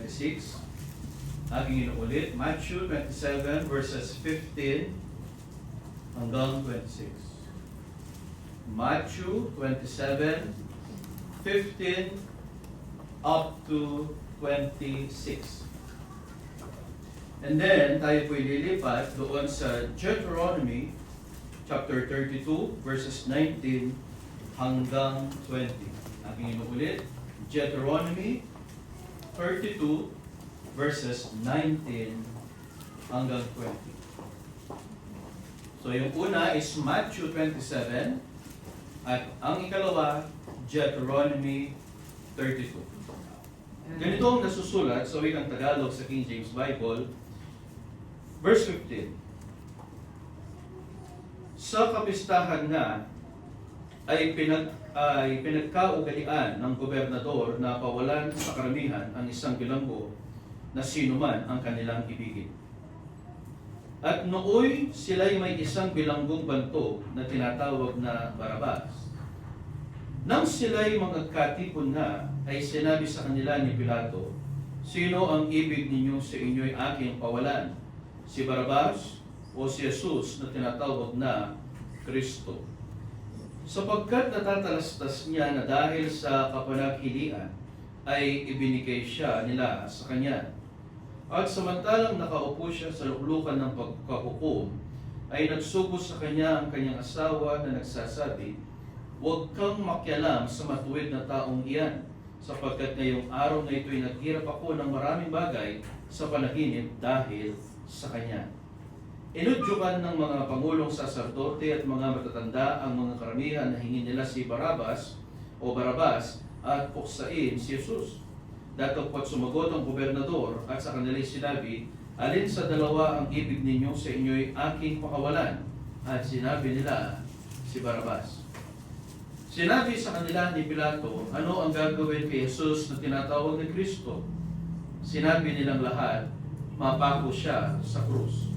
26. Aking inuulit, Matthew 27 verses 15 hanggang 26. Matthew 27, 15 up to 26. And then, tayo po'y lilipat doon sa Deuteronomy chapter 32 verses 19 hanggang 20. Aking inuulit, Deuteronomy 32 verses 19 hanggang 20. So yung una is Matthew 27 at ang ikalawa, Deuteronomy 32. Ganito ang nasusulat sa wikang Tagalog sa King James Bible, verse 15. Sa kapistahan nga ay pinagkaugalian ng gobernador na pawalan sa karamihan ang isang bilanggo na sino man ang kanilang ibigin. At nooy sila'y may isang bilanggong bantog na tinatawag na Barabas. Nang sila'y magkatipon na, ay sinabi sa kanila ni Pilato, sino ang ibig ninyo sa inyo'y aking pawalan? Si Barabas o si Jesus na tinatawag na Kristo? Sapagkat natatalastas niya na dahil sa kapanaghilian ay ibinigay siya nila sa kanya. At samantalang nakaupo siya sa luklukan ng pagkahukom, ay nagsugo sa kanya ang kanyang asawa na nagsasabi, huwag kang makialam sa matuwid na taong iyan, sapagkat ngayong araw na ito'y naghirap ako ng maraming bagay sa panaginip dahil sa kanya. Inudyukan ng mga pangulong saserdote at mga matatanda ang mga karamihan na hingin nila si Barabas o Barabas at puksain si Jesus. Datapwat sumagot ang gobernador at sa kanila'y sinabi, alin sa dalawa ang ibig ninyo sa inyo'y aking pakawalan? At sinabi nila, si Barabas. Sinabi sa kanila ni Pilato, ano ang gagawin kay Jesus na tinatawag ni Kristo? Sinabi nilang lahat, mapako siya sa krus.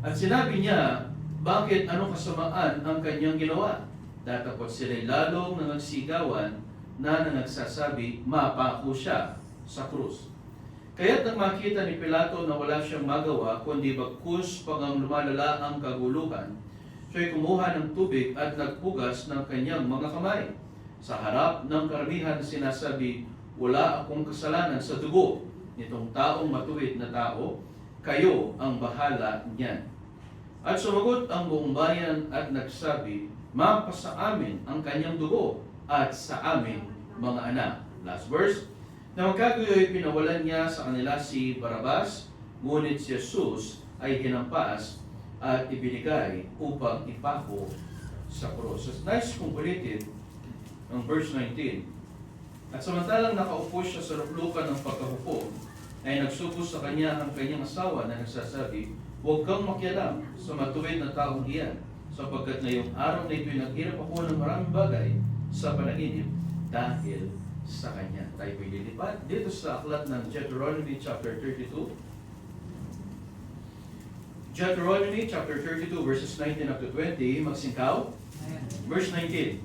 At sinabi niya, bakit anong kasamaan ang kanyang ginawa? Datapwat sila'y lalong nangagsigawan na nagsasabi, mapako siya sa krus. Kaya't nang makita ni Pilato na wala siyang magawa, kundi bagkus pangang lumalala ang kaguluhan, siya'y kumuha ng tubig at nagpugas ng kanyang mga kamay. Sa harap ng karamihan sinasabi, wala akong kasalanan sa dugo nitong taong matuwid na tao, kayo ang bahala niyan. At sumagot ang buong bayan at nagsabi, mapasa amin ang kanyang dugo at sa aming mga anak. Last verse. Na magkagayoy pinawalan niya sa kanila si Barabas, ngunit si Jesus ay hinampas at ibinigay upang ipako sa krus. So, nice kung ulitin ang verse 19. At samantalang nakaupo siya sa luklukan ng pagkahukom, ay nagsugo sa kanya ang kanyang asawa na nagsasabi, huwag kang makialam sa matuwid na taong iyan, sapagkat ngayong araw na ito'y naghirap ako ng maraming bagay sa panaginip dahil sa kanya. Tayo po'y lilipat dito sa aklat ng Deuteronomy chapter 32. Deuteronomy chapter 32 verses 19 up to 20. Magsingkaw. Verse 19.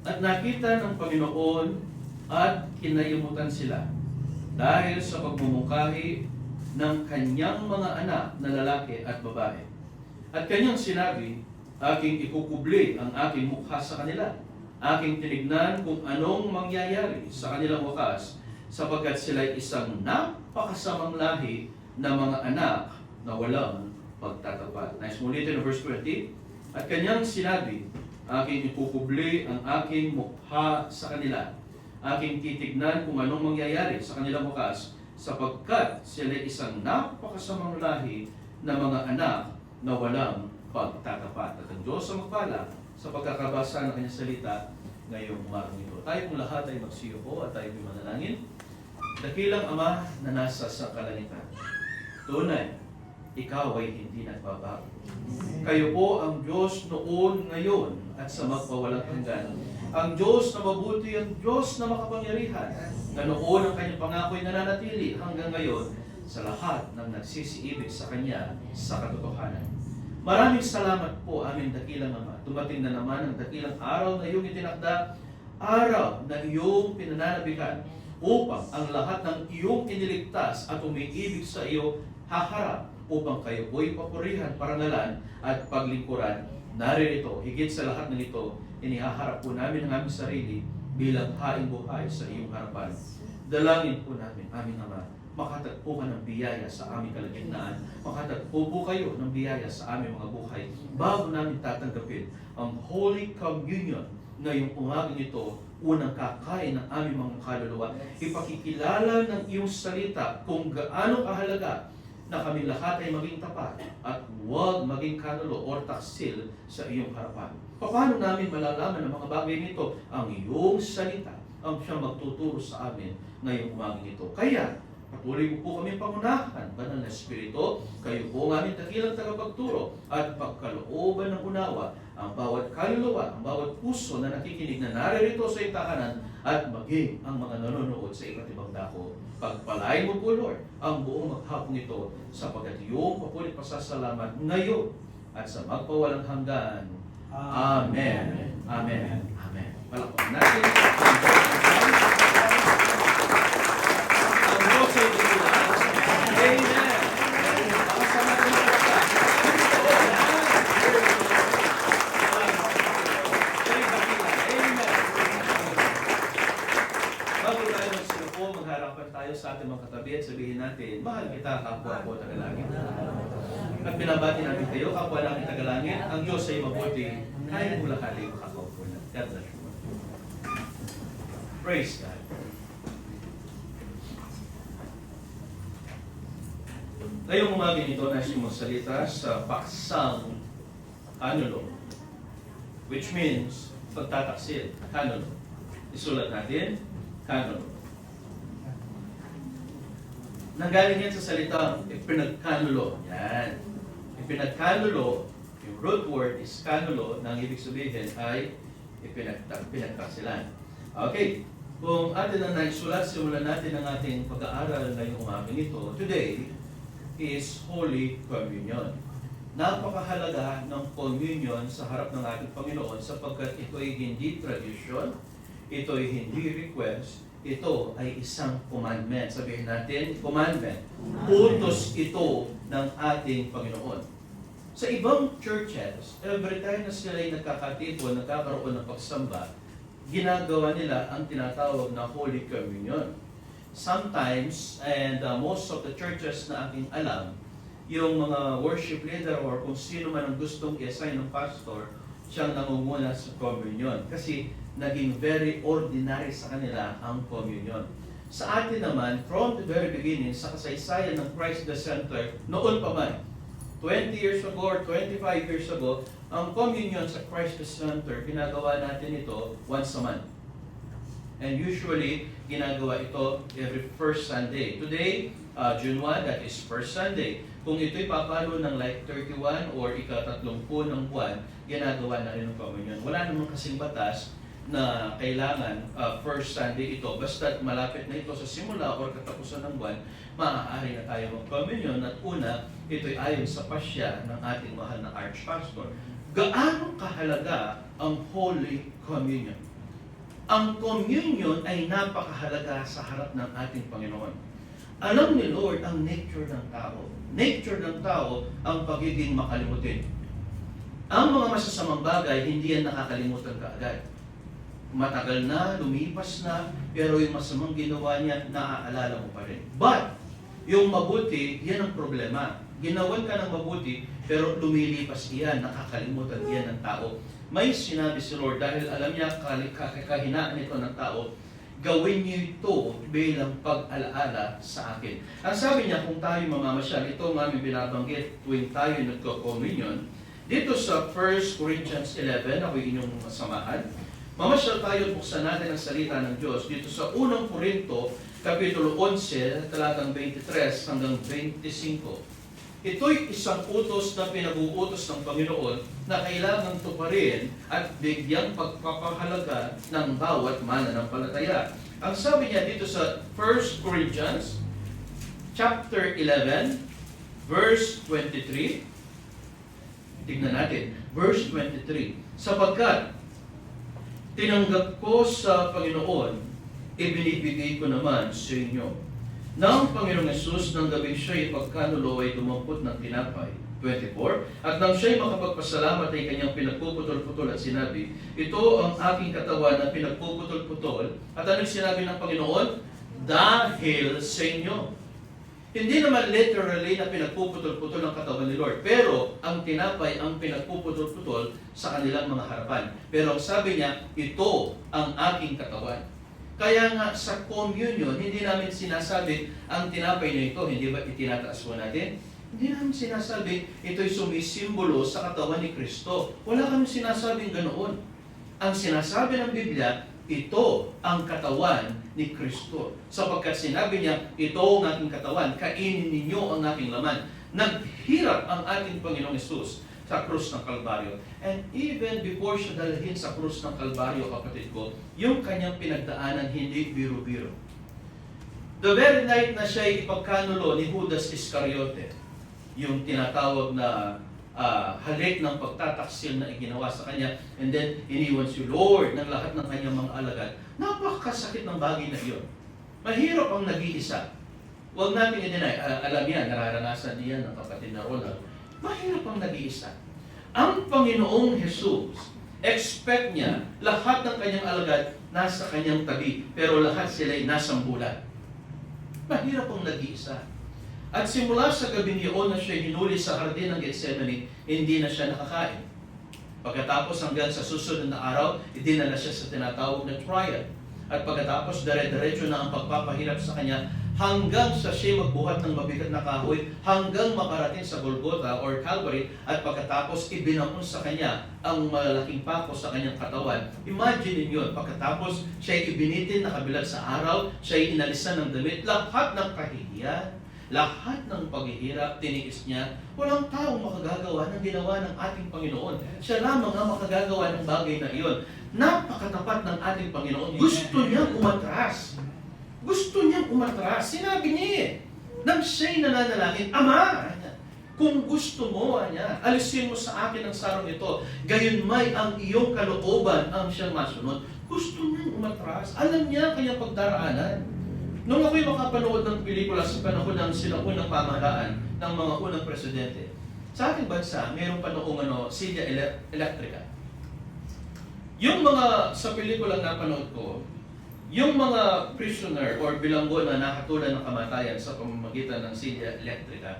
At nakita ng Panginoon at kinayumutan sila dahil sa pagmumungkahi ng kanyang mga anak na lalaki at babae. At kanyang sinabi, aking ikukubli ang aking mukha sa kanila. Aking tinignan kung anong mangyayari sa kanilang wakas, sapagkat sila'y isang napakasamang lahi na mga anak na walang pagtatapat. Nice, ulitin ang verse 20. At kanyang sinabi, aking ikukubli ang aking mukha sa kanila. Aking titignan kung anong mangyayari sa kanilang wakas, sapagkat sila'y isang napakasamang lahi na mga anak na walang pagtatapat. At ang Diyos ang magpala sa pagkakabasa ng kanyang salita ngayong umarang ito. Tayo kung lahat ay magsiyuko at tayo ay manalangin. Dakilang Ama na nasa sa kalangitan, tunay, ikaw ay hindi nagbabago. Kayo po ang Diyos noon, ngayon, at sa magpawalang hanggan. Ang Diyos na mabuti, ang Diyos na makapangyarihan, na noon ang kanyang pangako ay nananatili hanggang ngayon sa lahat ng nagsisiibig sa Kanya sa katotohanan. Maraming salamat po aming dakilang Ama. Dumating na naman ang dakilang araw na iyong itinakda araw na iyong pinananabikan upang ang lahat ng iyong iniligtas at umiibig sa iyo haharap upang kayo po'y papurihan, parangalan at paglingkuran. Naririto, higit sa lahat ng ito, inihaharap po namin ang aming sarili bilang haing buhay sa iyong harapan. Dalangin po namin, aming Ama, makatagpo ka ng biyaya sa aming kalagitnaan. Makatagpo po kayo ng biyaya sa aming mga buhay bago namin tatanggapin ang Holy Communion ngayong umagang ito. Unang kakain ng aming mga kaluluwa, ipakikilala ng iyong salita kung gaano kahalaga na kami lahat ay maging tapat at huwag maging kanulo o taksil sa iyong harapan. Paano namin malalaman ang mga bagay nito? Ang iyong salita ang siyang magtuturo sa amin ngayong umagang ito. Kaya, patuloy mo po kami pangunahan, Banal na Espiritu, kayo po ang aming dakilang tagapagturo at pagkalooban ng unawa ang bawat kaluluwa, ang bawat puso na nakikinig na naririto sa itahanan at maging ang mga nanonood sa iba't ibang dako. Pagpalain mo po, Lord, ang buong maghapong ito sapagkat iyong papulit pasasalamat ngayon at sa magpawalang hanggan. Amen. Amen. Amen. Palakpakan natin ang Diyos ay dakilaan. Amen. Pakasama natin ang pagkakas. Bago tayo magsinupo, magharapan tayo sa ating mga katabi at sabihin natin, mahal kita, kapwa ko, tagalangit. At binabati natin kayo, kapwa namin tagalangit. Ang Diyos ay mabuti. Kaya mo lakali, kapwa ko na. God bless you. Praise God. Ngayong umaga nito, nais magsalita sa paksang kanulo, which means pagtataksil, kanulo. Isulat natin, kanulo. Nanggaling yan sa salitang ipinagkanulo. Yan. Ipinagkanulo, yung root word is kanulo, na ang ibig sabihin ay ipinagtaksilan. Okay. Kung atin na naisulat, simulan natin ang ating pag-aaral ngayong umaga nito. Today is Holy Communion. Napakahalaga ng communion sa harap ng ating Panginoon sapagkat ito ay hindi tradition, ito ay hindi request, ito ay isang commandment. Sabihin natin, commandment. Utos ito ng ating Panginoon. Sa ibang churches, every time na sila ay nagkakatipon, nagkakaroon ng pagsamba, ginagawa nila ang tinatawag na Holy Communion. Sometimes, and most of the churches na aking alam, yung mga worship leader or kung sino man ang gustong i-assign ng pastor, siyang namumuna sa communion. Kasi naging very ordinary sa kanila ang communion. Sa atin naman, from the very beginning, sa kasaysayan ng Christ the Center, noon pa man, 20 years ago or 25 years ago, ang communion sa Christ the Center, ginagawa natin ito once a month. And usually, ginagawa ito every first Sunday. Today, June 1, that is first Sunday. Kung ito'y papalo ng like 31 or ika-30 ng buwan, ginagawa na rin ng communion. Wala namang kasing batas na kailangan first Sunday ito. Basta't malapit na ito sa simula or katapusan ng buwan, maaari na tayo mag-communion. At una, ito'y ayon sa pasya ng ating mahal na Archpastor. Gaano kahalaga ang Holy Communion? Ang communion ay napakahalaga sa harap ng ating Panginoon. Alam ni Lord ang nature ng tao. Nature ng tao ang pagiging makalimutin. Ang mga masasamang bagay, hindi yan nakakalimutan kaagad. Matagal na, lumipas na, pero yung masamang ginawa niya, naaalala mo pa rin. But, yung mabuti, yan ang problema. Ginawan ka ng mabuti, pero lumilipas iyan, nakakalimutan iyan ng tao. May sinabi si Lord, dahil alam niya kahinaan nito ng tao, gawin niyo ito bilang pag-alaala sa akin. Ang sabi niya, kung tayo mamamasyal, ito ang aming binabanggit tuwing tayo nagko-communion. Dito sa 1 Corinthians 11, ako inyong samahan, mamasyal tayo, buksan natin ang salita ng Diyos. Dito sa 1 Korinto, Kapitulo 11, talatang 23 hanggang 25. Ito'y isang utos na pinag-uutos ng Panginoon na kailangang tuparin at bigyang pagpapahalaga ng bawat mananampalataya. Ang sabi niya dito sa 1 Corinthians chapter 11, verse 23. Tignan natin, verse 23. Sapagkat tinanggap ko sa Panginoon, ibinibigay ko naman sa inyo. Nang Panginoong Yesus ng gabing siya'y pagkanulo ay dumampot ng tinapay. 24. At nang siya'y makapagpasalamat ay kanyang pinagpuputol-putol at sinabi, ito ang aking katawan na pinagpuputol-putol. At anong sinabi ng Panginoon? Dahil sa inyo. Hindi naman literally na pinagpuputol-putol ang katawan ni Lord. Pero ang tinapay ang pinagpuputol-putol sa kanilang mga harapan. Pero ang sabi niya, ito ang aking katawan. Kaya nga sa communion, hindi namin sinasabi ang tinapay na ito, hindi ba itinataas mo natin? Hindi namin sinasabi ito'y sumisimbolo sa katawan ni Kristo. Wala kami sinasabing ganoon. Ang sinasabi ng Biblia, ito ang katawan ni Kristo. Sapagkat sinabi niya, ito ang aking katawan, kainin ninyo ang aking laman. Naghirap ang ating Panginoong Yesus sa krus ng Kalbaryo. And even before siya dalhin sa krus ng Kalbaryo, kapatid ko, yung kanyang pinagdaanan hindi biro-biro. The very night na siya ipagkanulo ni Judas Iscariote, yung tinatawag na halik ng pagtataksil na iginawa sa kanya, and then iniwan si Lord ng lahat ng kanyang mga alagad. Napakasakit ng bagay na iyon. Mahirap ang nag-iisa. Huwag natin i-deny. Alam yan, nararanasan niyan ng kapatid na Ronald. Mahirap ang nag-iisa. Ang Panginoong Jesus, expect niya, lahat ng kanyang alagad nasa kanyang tabi, pero lahat sila'y nasa bulan. Mahirap ang nag-iisa. At simula sa gabing iyon na siya hinuli sa hardin ng Gethsemane, hindi na siya nakakain. Pagkatapos hanggang sa susunod na araw, idinala siya sa tinatawag na trial. At pagkatapos, dire-diretso na ang pagpapahirap sa kanya hanggang sa siya magbuhat ng mabigat na kahoy, hanggang makarating sa Golgotha or Calvary, at pagkatapos ibinapon sa kanya ang malaking pako sa kanyang katawan. Imagine niyo, pagkatapos siya ibinitin na kabilang sa araw, siya inalisan ng damit, lahat ng kahihiyan, lahat ng paghihirap, tiniis niya. Walang taong makagagawa ng ginawa ng ating Panginoon. Siya lamang ang makagagawa ng bagay na iyon. Napakatapat ng ating Panginoon. Gusto niyang umatras. Gusto niyang umatras. Sinabi niya nang siya'y nananalangin, Ama, kung gusto mo, alisin mo sa akin ang sarong ito. Gayon may ang iyong kalooban ang siyang masunod. Gusto niyang umatras. Alam niya kanyang pagdaraanan. Nung ako'y makapanood ng pelikula sa panahon ng sinaunang pamahalaan ng mga unang presidente, sa ating bansa, mayroong panoong silya elektrika. Yung mga sa pelikulang napanood ko, yung mga prisoner or bilanggo na nakatulan ng kamatayan sa pamamagitan ng silya elektrika,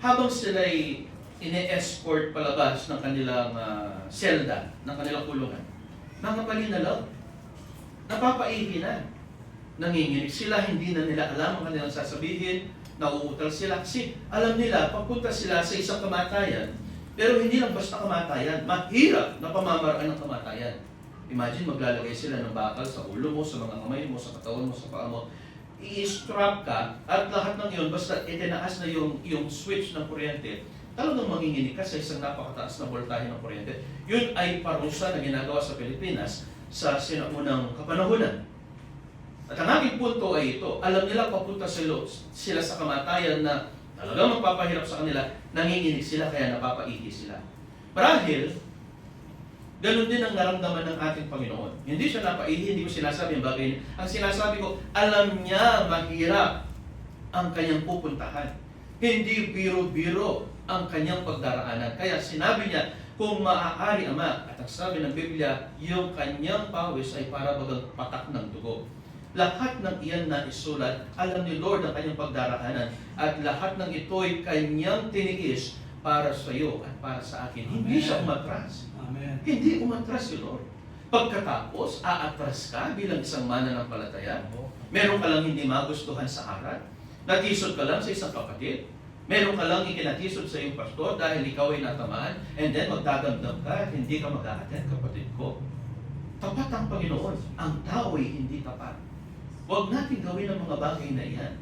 habang sila'y ine-escort palabas ng kanilang selda, ng kanilang kulungan, mga palinalaw, napapaihi na. Nanginginig sila, hindi na nila alam ang kanilang sasabihin, nauutal sila kasi alam nila, papunta sila sa isang kamatayan, pero hindi lang basta kamatayan, mahirap na pamamaraan ng kamatayan. Imagine, maglalagay sila ng bakal sa ulo mo, sa mga kamay mo, sa katawan mo, sa paa mo, i-strap ka, at lahat ng yun, basta itinaas na yung switch ng kuryente, talagang manginginig ka sa isang napakataas na voltahe ng kuryente. Yun ay parusa na ginagawa sa Pilipinas sa sinaunang kapanahunan. At ang aking punto ay ito, alam nila papunta sila sa kamatayan na talagang magpapahirap sa kanila, nanginginig sila kaya napapaihi sila. Marahil, ganun din ang naramdaman ng ating Panginoon. Hindi siya napaihi, hindi ko sinasabi ang bagay niya. Ang sinasabi ko, alam niya mahirap ang kanyang pupuntahan. Hindi biro-biro ang kanyang pagdaraanan. Kaya sinabi niya, kung maaari, Ama, at ang sabi ng Biblia, yung kanyang pawis ay para bagang patak ng dugo. Lahat ng iyan na isulat, alam ni Lord ang kanyang pagdaraanan, at lahat ng ito'y kanyang tiniis para sa iyo at para sa akin. Amen. Hindi siya umatras. Amen. Hindi umatras si Lord. Pagkatapos, aatras ka bilang isang mananampalataya. Meron ka lang hindi magustuhan sa harap. Natisod ka lang sa isang kapatid. Meron ka lang ikinatisod sa iyong pastor dahil ikaw ay natamaan, and then magdadamdam ka at hindi ka mag-a-attend, kapatid ko. Tapat ang Panginoon. Ang tao ay hindi tapat. Huwag natin gawin ang mga bagay na iyan.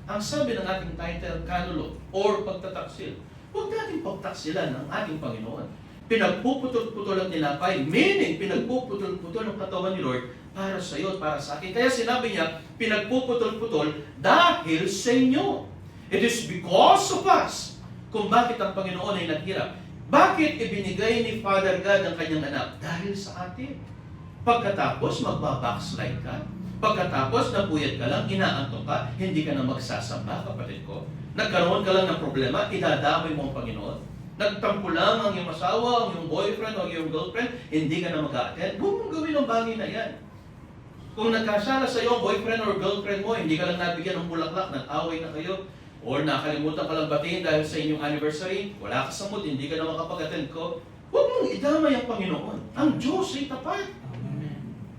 Ang sabi ng ating title, kanulo, or pagtataksil. Huwag natin pagtaksilan ng ating Panginoon. Pinagpuputol-putol ang tinapay, meaning pinagpuputol-putol ang katawan ni Lord para sa iyo at para sa akin. Kaya sinabi niya, pinagpuputol-putol dahil sa inyo. It is because of us kung bakit ang Panginoon ay naghirap. Bakit ibinigay ni Father God ang kanyang anak? Dahil sa atin. Pagkatapos, magbabackslide ka. Pagkatapos, napuyat ka lang, inaantok ka, hindi ka na magsasamba, kapatid ko. Nagkaroon ka lang ng problema, idadamay mo ang Panginoon. Nagtampo lang ang iyong asawa, ang iyong boyfriend, o ang iyong girlfriend, hindi ka na mag-a-attend. Huwag mong gawin ang bagay na yan. Kung nagkasala sa iyo ang boyfriend or girlfriend mo, hindi ka lang nabigyan ng bulaklak, nag-away na kayo, or nakalimutan ka lang batiin dahil sa inyong anniversary, wala ka sa mood, hindi ka na makapag-attend ko, huwag mong idamay ang Panginoon. Ang Diyos ay tapat.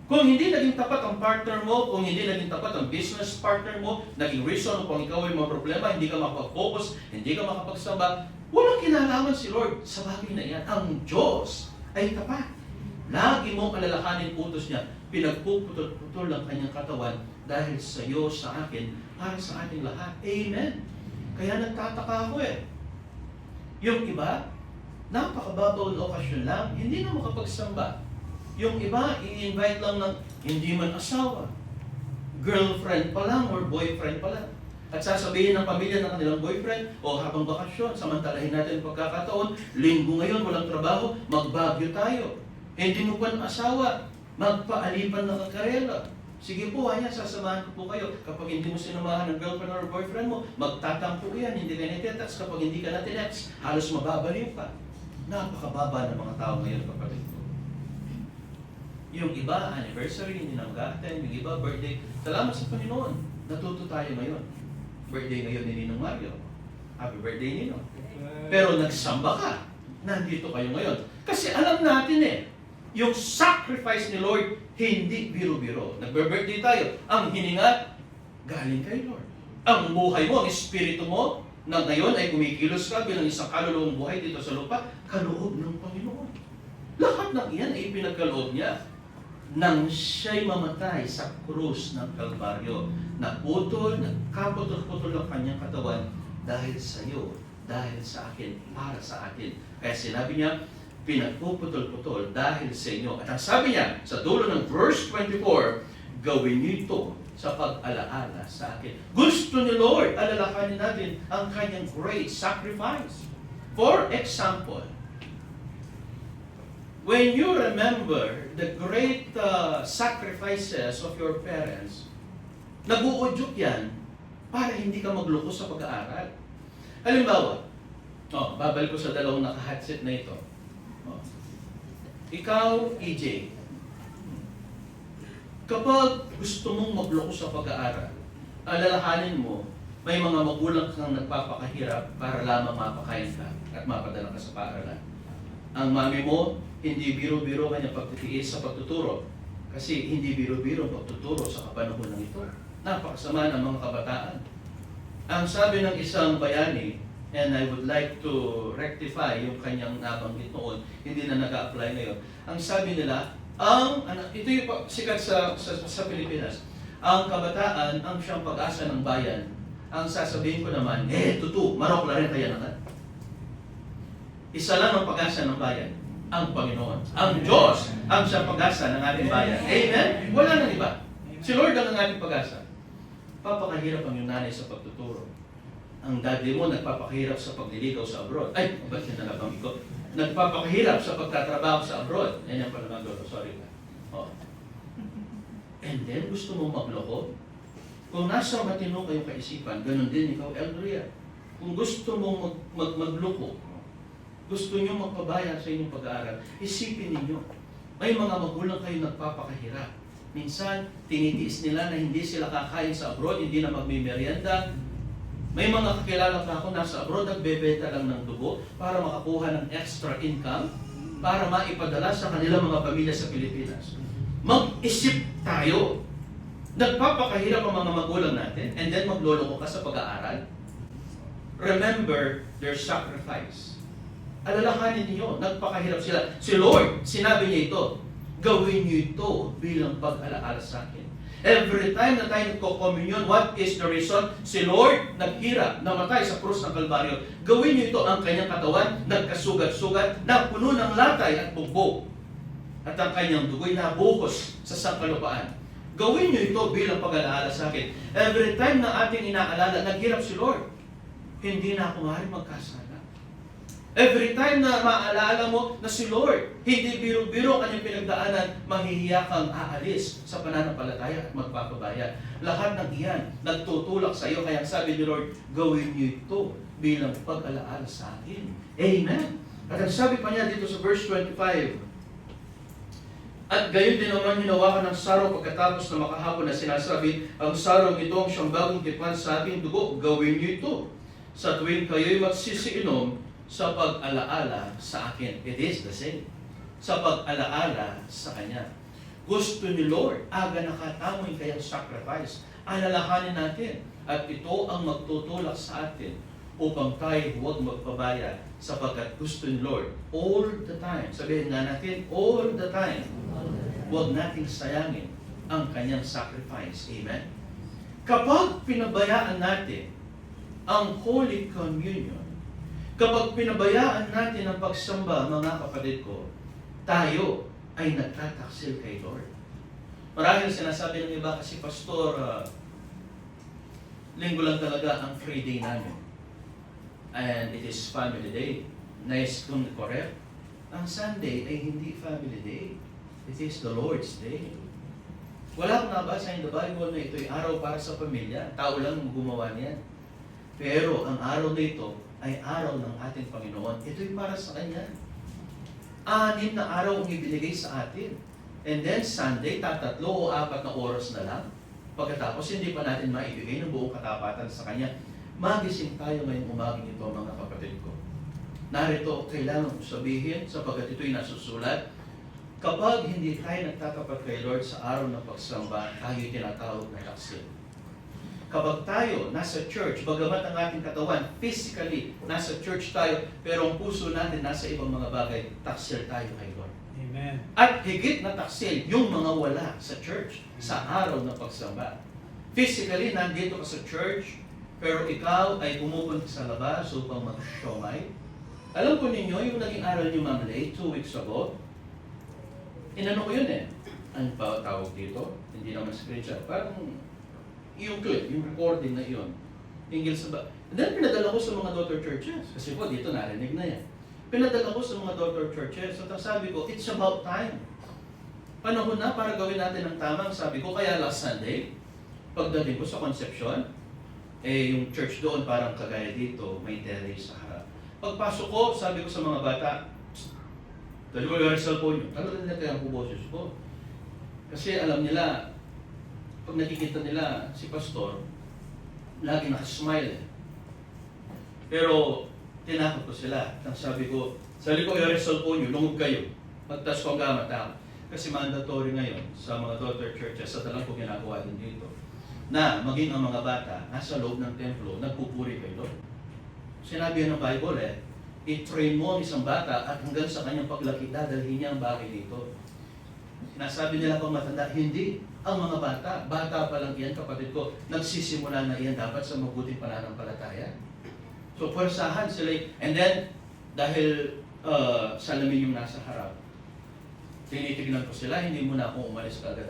Kung hindi naging tapat ang partner mo, kung hindi naging tapat ang business partner mo, naging reason kung ikaw ay mga problema, hindi ka makapag-focus, hindi ka makapagsamba, walang kinalaman si Lord sa bagay na yan. Ang Diyos ay tapat. Lagi mong alalahanin utos niya, pinagpuputol-putol ang kanyang katawan dahil sa iyo, sa akin, para sa ating lahat. Amen. Kaya nagtataka ako Yung iba, napakababaw na okasyon lang, hindi na makapagsamba. Yung iba, i-invite lang ng hindi man asawa, girlfriend pa lang or boyfriend pa lang. At sasabihin ng pamilya ng kanilang boyfriend, o habang bakasyon, samantalahin natin pagkakataon, linggo ngayon, walang trabaho, magbagyo tayo. Hindi mo pa ng asawa, magpaalipan ng karela. Sige po, sasamahan ko po kayo. Kapag hindi mo sinamahan ng girlfriend or boyfriend mo, magtatampo yan, hindi ka nitetext. Kapag hindi ka natinext, halos mababaliw ka. Napakababa ng mga tao ngayon, kapatid ko. Yung iba, anniversary, hindi na mag-attend. Yung iba, birthday. Salamat sa Panginoon. Natuto tayo ngayon. Birthday ngayon ni Ninong Mario. Happy birthday, Ninong. Pero nagsamba ka. Nandito kayo ngayon. Kasi alam natin yung sacrifice ni Lord, hindi biro-biro. Nagbe-birthday tayo. Ang hininga, galing kay Lord. Ang buhay mo, ang espiritu mo, na ngayon ay kumikilos ka bilang isang kaluluwang buhay dito sa lupa, kaloob ng Panginoon. Lahat ng iyan ay pinagkaloob niya nang siya'y mamatay sa krus ng Kalbaryo, kaputol-putol ang kanyang katawan dahil sa iyo, dahil sa akin, para sa atin. Kaya sinabi niya, pinagpuputol-putol dahil sa inyo. At ang sabi niya, sa dulo ng verse 24, gawin niyo ito sa pag-alaala sa akin. Gusto ni Lord, alalahanin natin ang kanyang great sacrifice. For example, when you remember the great sacrifices of your parents, nag-uudyok yan para hindi ka magloko sa pag-aaral. Halimbawa, babalik ko sa dalawang naka-headset na ito. Ikaw, EJ, kapag gusto mong magloko sa pag-aaral, alalahanin mo, may mga magulang kang nagpapakahirap para lamang mapakain ka at mapadala ka sa paaralan. Ang mami mo, hindi biro-biro kanyang pagtitiis sa pagtuturo. Kasi hindi biro-biro ang pagtuturo sa kapanahon ng ito. Napakasama ng mga kabataan. Ang sabi ng isang bayani, and I would like to rectify yung kanyang nabanggit noon, hindi na nag-a-apply ngayon. Ang sabi nila, ito yung sikat sa Pilipinas, ang kabataan ang siyang pag-asa ng bayan. Ang sasabihin ko naman, tutu, marok la rin kaya naman. Isa lang ang pag-asa ng bayan, ang Panginoon. Ang Diyos ang siyang pag-asa ng ating bayan. Amen? Wala nang iba. Si Lord ang ating pag-asa. Papakahirap ang yung nanay sa pagtuturo. Ang daddy mo nagpapakahirap sa pagliligaw sa abroad. Ay, ba't yun nalabanggit ko? Nagpapakahirap sa pagtatrabaho sa abroad. Yan yung pala sorry. And then, gusto mong magloko? Kung nasa matino kayong kaisipan, ganun din ikaw, Eldria. Kung gusto mong magloko, gusto nyo magpabaya sa inyong pag-aaral, isipin ninyo, may mga magulang kayo nagpapakahirap. Minsan, tinitiis nila na hindi sila kakain sa abroad, hindi na magmimerienda. May mga kakilala pa ako nasa abroad, nagbebenta lang ng dugo para makakuha ng extra income, para maipadala sa kanilang mga pamilya sa Pilipinas. Mag-isip tayo. Nagpapakahirap ang mga magulang natin, and then magloloko ka sa pag-aaral. Remember their sacrifice. Alalahanin niyo, nagpakahirap sila. Si Lord, sinabi niya ito, gawin niyo ito bilang pag-alaala sa akin. Every time na tayo nagko-communion, what is the reason? Si Lord naghirap, namatay sa krus ng Kalbaryo. Gawin niyo ito ang kanyang katawan, nagkasugat-sugat, na puno ng latay at bugbog. At ang kanyang dugo'y nabuhos sa sangkalupaan. Gawin niyo ito bilang pag-alaala sa akin. Every time na ating inaalala, naghirap si Lord, hindi na ako maaaring magkasala. Every time na maaalala mo na si Lord, hindi biro-biro ang kanyang pinagdaanan, mahihiya kang aalis sa pananampalataya at magpapabaya. Lahat ng iyan nagtutulak sa iyo. Kaya sabi ni Lord, gawin niyo ito bilang pag-alaala sa akin. Amen. At ang sabi pa niya dito sa verse 25, at gayon din naman hinawakan ng saraw pagkatapos na makahapon na sinasabi, ang saraw ito ang siyang bagong tipan sa aking dugo, gawin niyo ito. Sa tuwing kayo'y magsisiinom, sa pag-alaala sa akin. It is the same. Sa pag-alaala sa Kanya. Gusto ni Lord, aga nakatamoy kayang sacrifice. Alalahanin natin. At ito ang magtutulak sa atin upang tayo huwag magpabaya sapagkat gusto ni Lord all the time. Sabihin nga natin, all the time. Huwag nating sayangin ang Kanyang sacrifice. Amen? Kapag pinabayaan natin ang Holy Communion, kapag pinabayaan natin ang pagsamba, mga kapatid ko, tayo ay nagtataksil kay Lord. Marahil sinasabi ng iba kasi, Pastor, linggo lang talaga ang free day namin. And it is family day. Nice kung correct. Ang Sunday ay hindi family day. It is the Lord's day. Wala akong nabasa in the Bible na ito'y araw para sa pamilya. Tao lang gumawa niyan. Pero ang araw na ito ay araw ng ating Panginoon. Ito'y para sa Kanya. 6 na araw ang ibinigay sa atin. And then Sunday, 3 o 4 na oras na lang. Pagkatapos, hindi pa natin maibigay ng buong katapatan sa Kanya. Magising tayo ngayong umaging ito, mga kapatid ko. Narito, kailangan kong sabihin, sapagkat ito'y nasusulat, kapag hindi tayo nagtatapat kay Lord sa araw ng pagsamba, tayo'y tinatawag na taksil. Kapag tayo nasa church, bagamat ang ating katawan, physically, nasa church tayo, pero ang puso natin nasa ibang mga bagay, taksil tayo kay Lord. Amen. At higit na taksil, yung mga wala sa church, sa araw ng pagsamba. Physically, nandito ka sa church, pero ikaw ay pumupunta sa labas upang mag-shomai. Alam ko ninyo, yung naging aral niyo, Ma'am Lay, 2 weeks ago, inano ko yun eh. Ano pa tawag dito? Hindi naman screenshot. Parang yung clip, yung recording na yun, hinggil sa And then pinadala ko sa mga daughter churches. Kasi po, dito narinig na yan. Pinadala ko sa mga daughter churches. At ang sabi ko, it's about time. Panahon na para gawin natin ang tamang. Sabi ko, kaya last Sunday, pagdating ko sa Concepcion, yung church doon parang kagaya dito, may terrace sa harap. Pagpasok ko, sabi ko sa mga bata, dali ko yung cellphone nyo. Talagang nila kaya ang boses ko. Kasi alam nila, pag nakikita nila si pastor, lagi nakasmile eh. Pero tinakot ko sila. Sabi ko, ko yung cellphone nyo, lungog kayo. Magtas ko ang gamat ako. Kasi mandatory ngayon sa mga daughter churches, sa talang ko ginagawa din dito, na maging ang mga bata nasa loob ng templo, nagpupuri kay Lord. Sinabi ng Bible i-train mo ang isang bata at hanggang sa kanyang paglaki, dadalhin niya ang bagay dito. Sinasabi nila pang matanda, hindi. Ang mga bata pa lang iyan, kapatid ko, nagsisimula na iyan dapat sa mabuting pananampalataya. So, pwersahan sila. And then, dahil salamin yung nasa harap, tinitignan ko sila, hindi muna akong umalis kagad.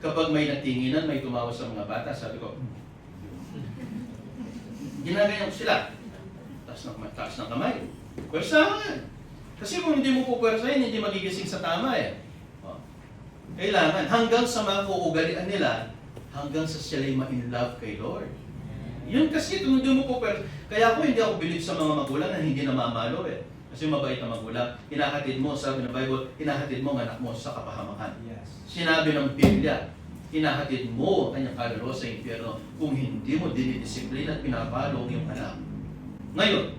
Kapag may natinginan, may tumawa sa mga bata, sabi ko, ginagayan ko sila. Taas ng kamay. Pwersahan. Kasi kung hindi mo po pwersahin, hindi magigising sa tama eh. Kailangan, hanggang sa mga kuugalian nila, hanggang sa sila'y ma-in-love kay Lord. Yun kasi, kung hindi mo po pwersahin. Kaya ako hindi ako believe sa mga magulang na hindi namamalo eh. Kasi mabait na magulang. Hinahatid mo, sabi ng Bible, hinahatid mo ang anak mo sa kapahamakan. Yes. Sinabi ng Biblia, hinahatid mo ang kanyang kaluluwa sa impyerno kung hindi mo dinidisiplina at pinapalo ang iyong anak. Ngayon,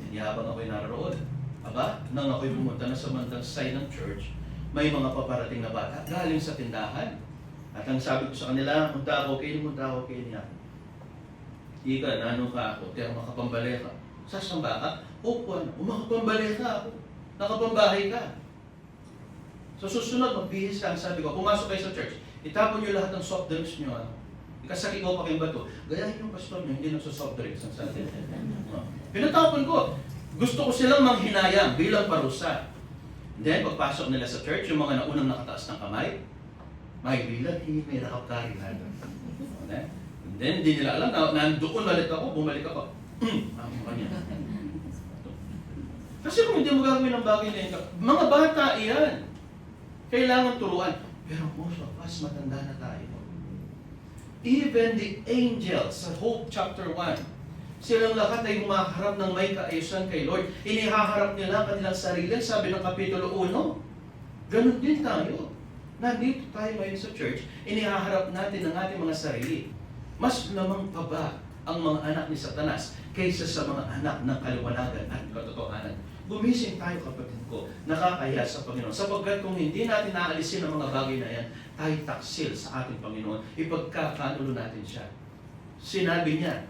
hindi habang ako'y naroon, nang ako'y pumunta na sa bandang side ng church, may mga paparating na bata galing sa tindahan. At ang sabi ko sa kanila, munta ako kayo niya. Ika, nano ka ako, kaya makapambali ka. Sasamba ka? Opo, makapambali ka ako. Nakapambahay ka. So susunod, magbihis ka. Sabi ko, pumasok kayo sa church, itapon nyo lahat ng soft drinks nyo. Ikasaki ko pa kayong bato. Gayahin yung pastor nyo, hindi nang soft drinks. Pinatapon ko. Gusto ko silang manghinayang bilang parusa. Then, pagpasok nila sa church, yung mga naunang nakataas ng kamay, may bilang, may rakap-kari na. And then, hindi nila alam, nandoon ulit ako, bumalik ako. Ang kanya. Kasi kung hindi mo gagawin ang bagay na ito, mga bata iyan. Kailangan turuan. Pero most of us, matanda na tayo. Even the angels sa Hope chapter 1, silang lahat ay humaharap ng may kaayusan kay Lord. Inihaharap nila ang kanilang sarili, sabi ng Kapitulo 1. Ganun din tayo. Nandito tayo ngayon sa church, inihaharap natin ang ating mga sarili. Mas lamang pa ba ang mga anak ni Satanas kaysa sa mga anak ng kaliwanagan at katotohanan? Gumising tayo, kapatid ko, nakakaya sa Panginoon. Sapagkat kung hindi natin naalisin ang mga bagay na yan, tayo taksil sa ating Panginoon. Ipagkakanulo natin siya. Sinabi niya,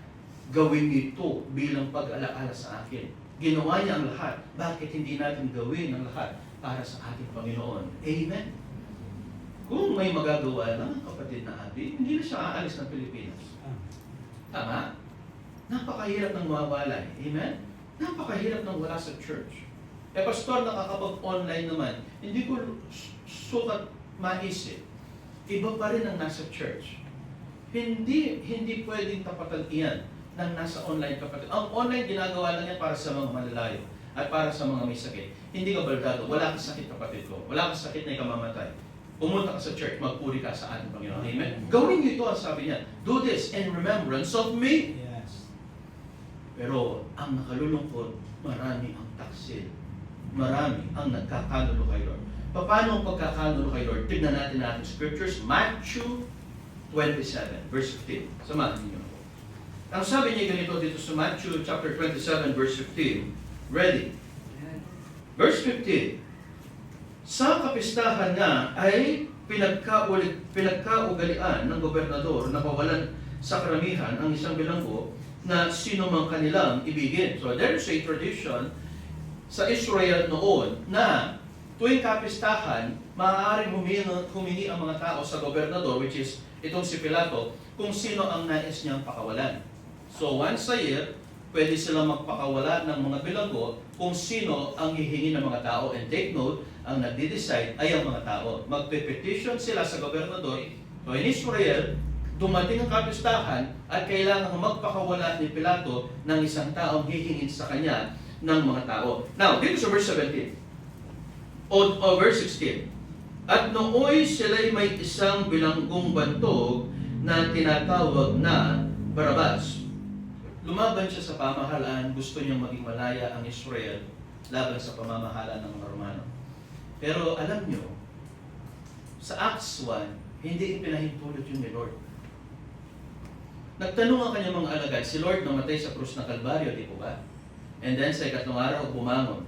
gawin ito bilang pag-alaala sa akin. Ginawa niya ang lahat. Bakit hindi natin gawin ang lahat para sa ating Panginoon? Amen? Kung may magagawa ng kapatid na Abi, hindi na siya aalis ng Pilipinas. Tama? Napakahirap ng mawawala. Amen? Napakahirap ng wala sa church. Pastor, nakakapag-online naman, hindi ko sukat maisip. Iba pa rin ang nasa church. Hindi pwedeng tapatan iyan ng nasa online, kapatid. Ang online ginagawa lang yan para sa mga malalayo at para sa mga may sakit. Hindi ka baldado. Wala kang sakit, kapatid ko. Wala kang sakit na ikamamatay. Pumunta ka sa church, magpuri ka sa ating Panginoon. Amen? Gawin niyo ito, ang sabi niya. Do this in remembrance of me. Pero ang nakalulungkot, marami ang taksil. Marami ang nagkakanulo kay Lord. Paano ang pagkakanulo kay Lord? Tignan natin ang ating scriptures. Matthew 27, verse 15. Samahan niyo ako. Ang sabi niya ganito dito sa Matthew chapter 27, verse 15. Ready? Verse 15. Sa kapistahan nga ay pinagkaugalian ng gobernador na pawalan sa karamihan ang isang bilanggo na sino mang kanilang ibigin. So there is a tradition sa Israel noon na tuwing kapistahan, maaaring humingi ang mga tao sa gobernador, which is itong si Pilato, kung sino ang nais niyang pakawalan. So once a year, pwede silang magpakawala ng mga bilanggo kung sino ang hihingi ng mga tao. And take note, ang nagde-decide ay ang mga tao. Magpe-petition sila sa gobernador. So in Israel, dumating ang kapistahan at kailangan magpakawala ni Pilato ng isang taong hihingin sa kanya ng mga tao. Now, dito sa verse 17 o verse 16. At nooy sila'y may isang bilanggong bantog na tinatawag na Barabas. Lumaban siya sa pamahalaan, gusto niyang maging malaya ang Israel laban sa pamamahala ng mga Romano. Pero alam niyo, sa Acts 1, hindi ipinahintulot yun ni Lord. Nagtanong ang kanyang mga alagad, si Lord namatay sa krus ng Kalbaryo, di po ba? And then sa ikatlong araw, bumangon.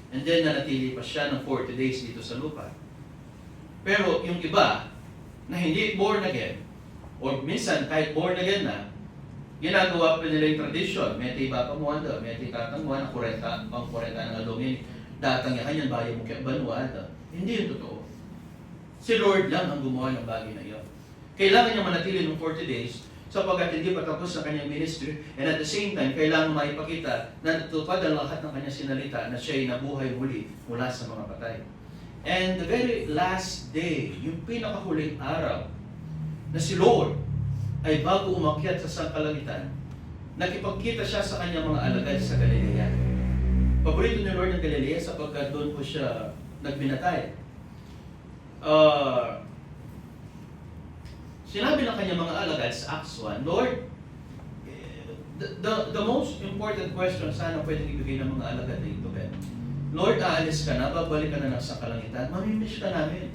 And then nanatili pa siya ng 40 days dito sa lupa. Pero yung iba, na hindi born again, o minsan kahit born again na, ginagawa pa nila yung tradition. May tiba pa mo anda, may titatang mo na 40, pang 40 ng alungin, datang yan, kanyan bayan mo kaya banwa anda. Hindi yung totoo. Si Lord lang ang gumawa ng bagay na iyon. Kailangan niya manatili ng 40 days, sapagkat hindi pa tapos sa kanyang ministry, and at the same time, kailangan maipakita na natupad ang lahat ng kanyang sinalita na siya'y nabuhay muli mula sa mga patay. And the very last day, yung pinakahuling araw, na si Lord ay bago umakyat sa sangkalangitan, nakipagkita siya sa kanyang mga alagad sa Galilea. Paborito ni Lord ng Galilea sapagkat doon po siya nagbinatay. Sinabi ng kanyang mga alagad sa Acts 1, Lord, the most important question sana pwedeng ibigay ng mga alagad na ito, Ben. Lord, aalis ka na, babalik ka na sa kalangitan, mamimiss ka namin.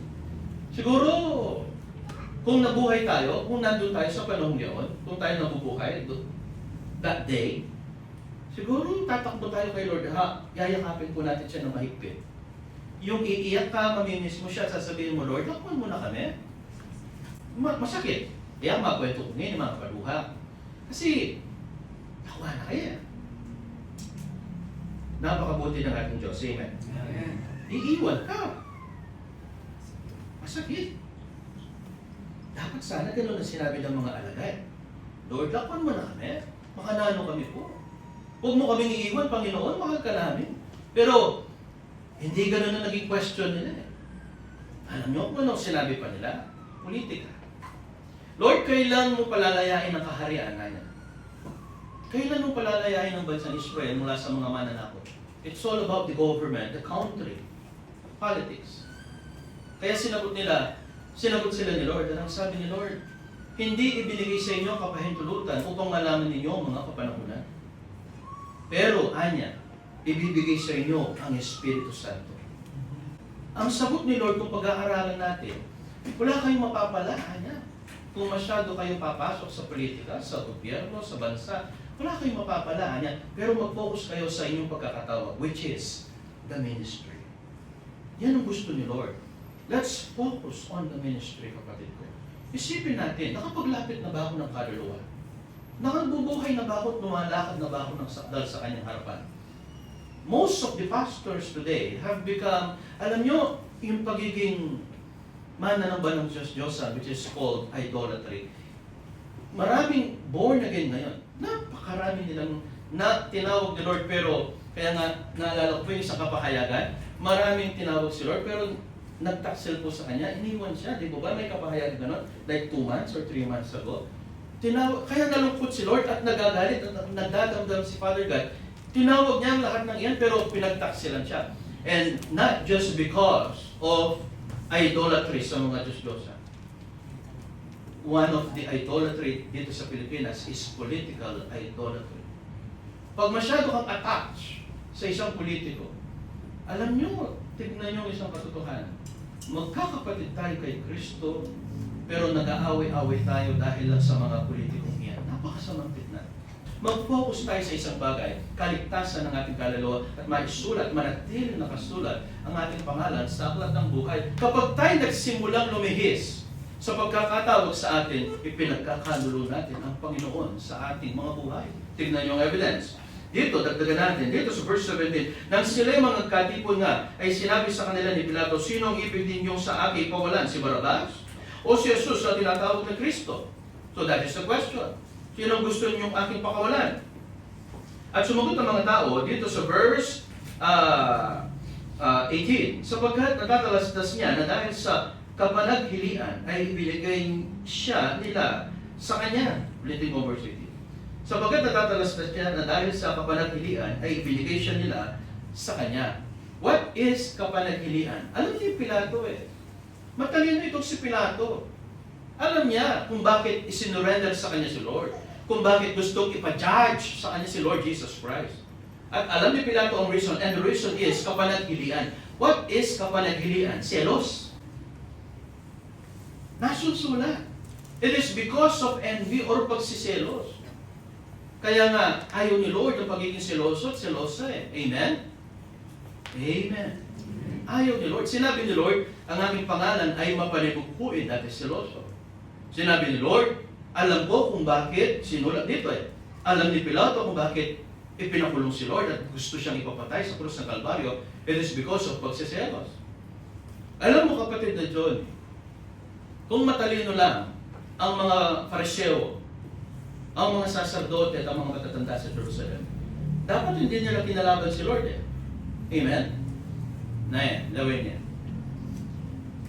Siguro, kung nabuhay tayo, kung nandun tayo sa panahon yun, kung tayo nabubuhay, that day, siguro tatakbo tayo kay Lord, yayakapin po natin siya ng mahigpit. Yung iiyak ka, mamimiss mo siya, sasabihin mo, Lord, lakman mo na kami. Masakit. Kaya magkwento ko ngayon, mga kapaluha. Kasi, nakuha na kaya. Napakabuti ng ating Diyos. Amen. Iiwan ka. Masakit. Dapat sana gano'n ang sinabi ng mga alagad. Lord, lakman mo na kami. Makanano kami po. Huwag mo kaming iiwan, Panginoon, mahal ka namin. Pero, hindi gano'n na naging question nila. Alam niyo kung anong sinabi pa nila? Politika. Lord, kailan mo palalayain ang kaharian na yan? Kailan mo palalayain ang bansang Israel mula sa mga mananakot? It's all about the government, the country, politics. Kaya sinagot sila ni Lord, at ang sabi ni Lord, hindi ibinigay sa inyo ang kapahintulutan upang malaman ninyo ang mga kapanahunan. Pero, anya, ibibigay sa inyo ang Espiritu Santo. Ang sagot ni Lord kung pag-aaralan natin, wala kayong mapapala, anya. Kung masyado kayong papasok sa politika, sa gobyerno, sa bansa, wala kayong mapapala, anya. Pero mag-focus kayo sa inyong pagkakatawag, which is the ministry. Yan ang gusto ni Lord. Let's focus on the ministry, kapatid ko. Isipin natin, nakapaglapit na ba ako ng kaluluwa? Nakabubuhay na ba ako at lumalakad na ba ako ng sakdal sa kanyang harapan? Most of the pastors today have become, alam nyo, yung pagiging mananamba ng Diyos-Diyosa, which is called idolatry. Maraming born again ngayon. Napakarami nilang na tinawag ni Lord, pero kaya nga naalala ko po yung isang kapahayagan, maraming tinawag si Lord, pero nagtaksil po sa kanya, iniwan siya, di ba? May kapahayagan ganon, like 2 months or 3 months ago. Kaya nalungkot si Lord at nagagalit at nagdadamdam si Father God. Tinawag niya ang lahat ng iyan, pero pinagtaksilan siya. And not just because of idolatry sa mga Diyos-Diyosa. One of the idolatry dito sa Pilipinas is political idolatry. Pag masyado kang attached sa isang politiko, alam nyo, tignan nyo isang katotohanan. Magkakapatid tayo kay Kristo, pero nag-aaway-away tayo dahil lang sa mga politikong iyan. Napakasamang tignan. Mag-focus tayo sa isang bagay, kaligtasan ng ating kaluluwa at maisulat, manatili nakasulat ang ating pangalan sa aklat ng buhay. Kapag tayo nagsimulang lumihis sa pagkakatawag sa atin, ipinagkakalulo natin ang Panginoon sa ating mga buhay. Tignan yung evidence. Dito, dagdagan natin, dito sa verse 17, nang sila'y mga katipon nga, ay sinabi sa kanila ni Pilato, sino ang ibig ninyong sa akin pawalan? Si Barrabas? O si Jesus na tinatawag na Kristo? So that is the question. Sino ang gusto ninyong aking pakawalan? At sumagot ang mga tao dito sa verse 18, sapagkat natatalastas niya na dahil sa kapanaghilian ay ibinigay siya nila sa kanya. Ulitin ko verse 18. Sapagkat natatalastas niya na dahil sa kapanaghilian ay ibinigay siya nila sa kanya. What is kapanaghilian? Alam niyo yung Pilato eh. Matalino itong si Pilato. Alam niya kung bakit isinurrender sa kanya si Lord. Kung bakit gustong ipa-judge sa kanya si Lord Jesus Christ. At alam ni Pilato ang reason, and the reason is kapanaghilian. What is kapanaghilian? Selos. Nasusulat. It is because of envy or pagsiselos. Kaya nga, ayaw ni Lord ang pagiging seloso at selosa eh. Amen? Amen. Ayaw ni Lord. Sinabi ni Lord, ang aming pangalan ay mapanibugpuin at seloso. Sinabi ni Lord, alam ko kung bakit sinulat dito eh. Alam ni Pilato kung bakit ipinakulong si Lord at gusto siyang ipapatay sa krus ng Kalbaryo. It is because of pagsiselos. Alam mo kapatid na John, kung matalino lang ang mga Fariseo, ang mga saserdote at ang mga matatanda sa Jerusalem, dapat hindi nila kinalaban si Lord eh. Amen? Na yan, gawin niya.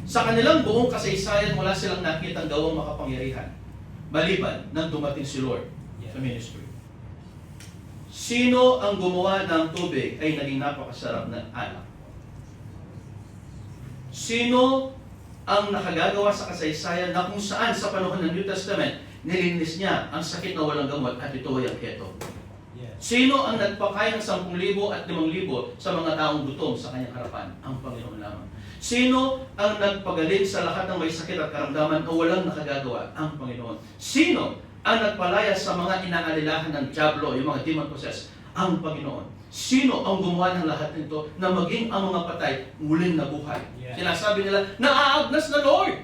Sa kanilang buong kasaysayan, wala silang nakitang gawang makapangyarihan, maliban nang dumating si Lord sa ministry. Sino ang gumawa ng tubig ay naging napakasarap na alak? Sino ang nakagagawa sa kasaysayan na kung saan sa panahon ng New Testament, nilinis niya ang sakit na walang gamot at ito ay ang keto? Sino ang nagpakain ng 10,000 at 5,000 sa mga taong gutom sa kanyang harapan? Ang Panginoon lamang. Sino ang nagpagaling sa lahat ng may sakit at karamdaman o walang nakagagawa? Ang Panginoon. Sino ang nagpalaya sa mga inaalilahan ng diablo, yung mga demon possessed? Ang Panginoon. Sino ang gumawa ng lahat nito na maging ang mga patay muling nabuhay? Sinasabi nila, naaagnas na Lord!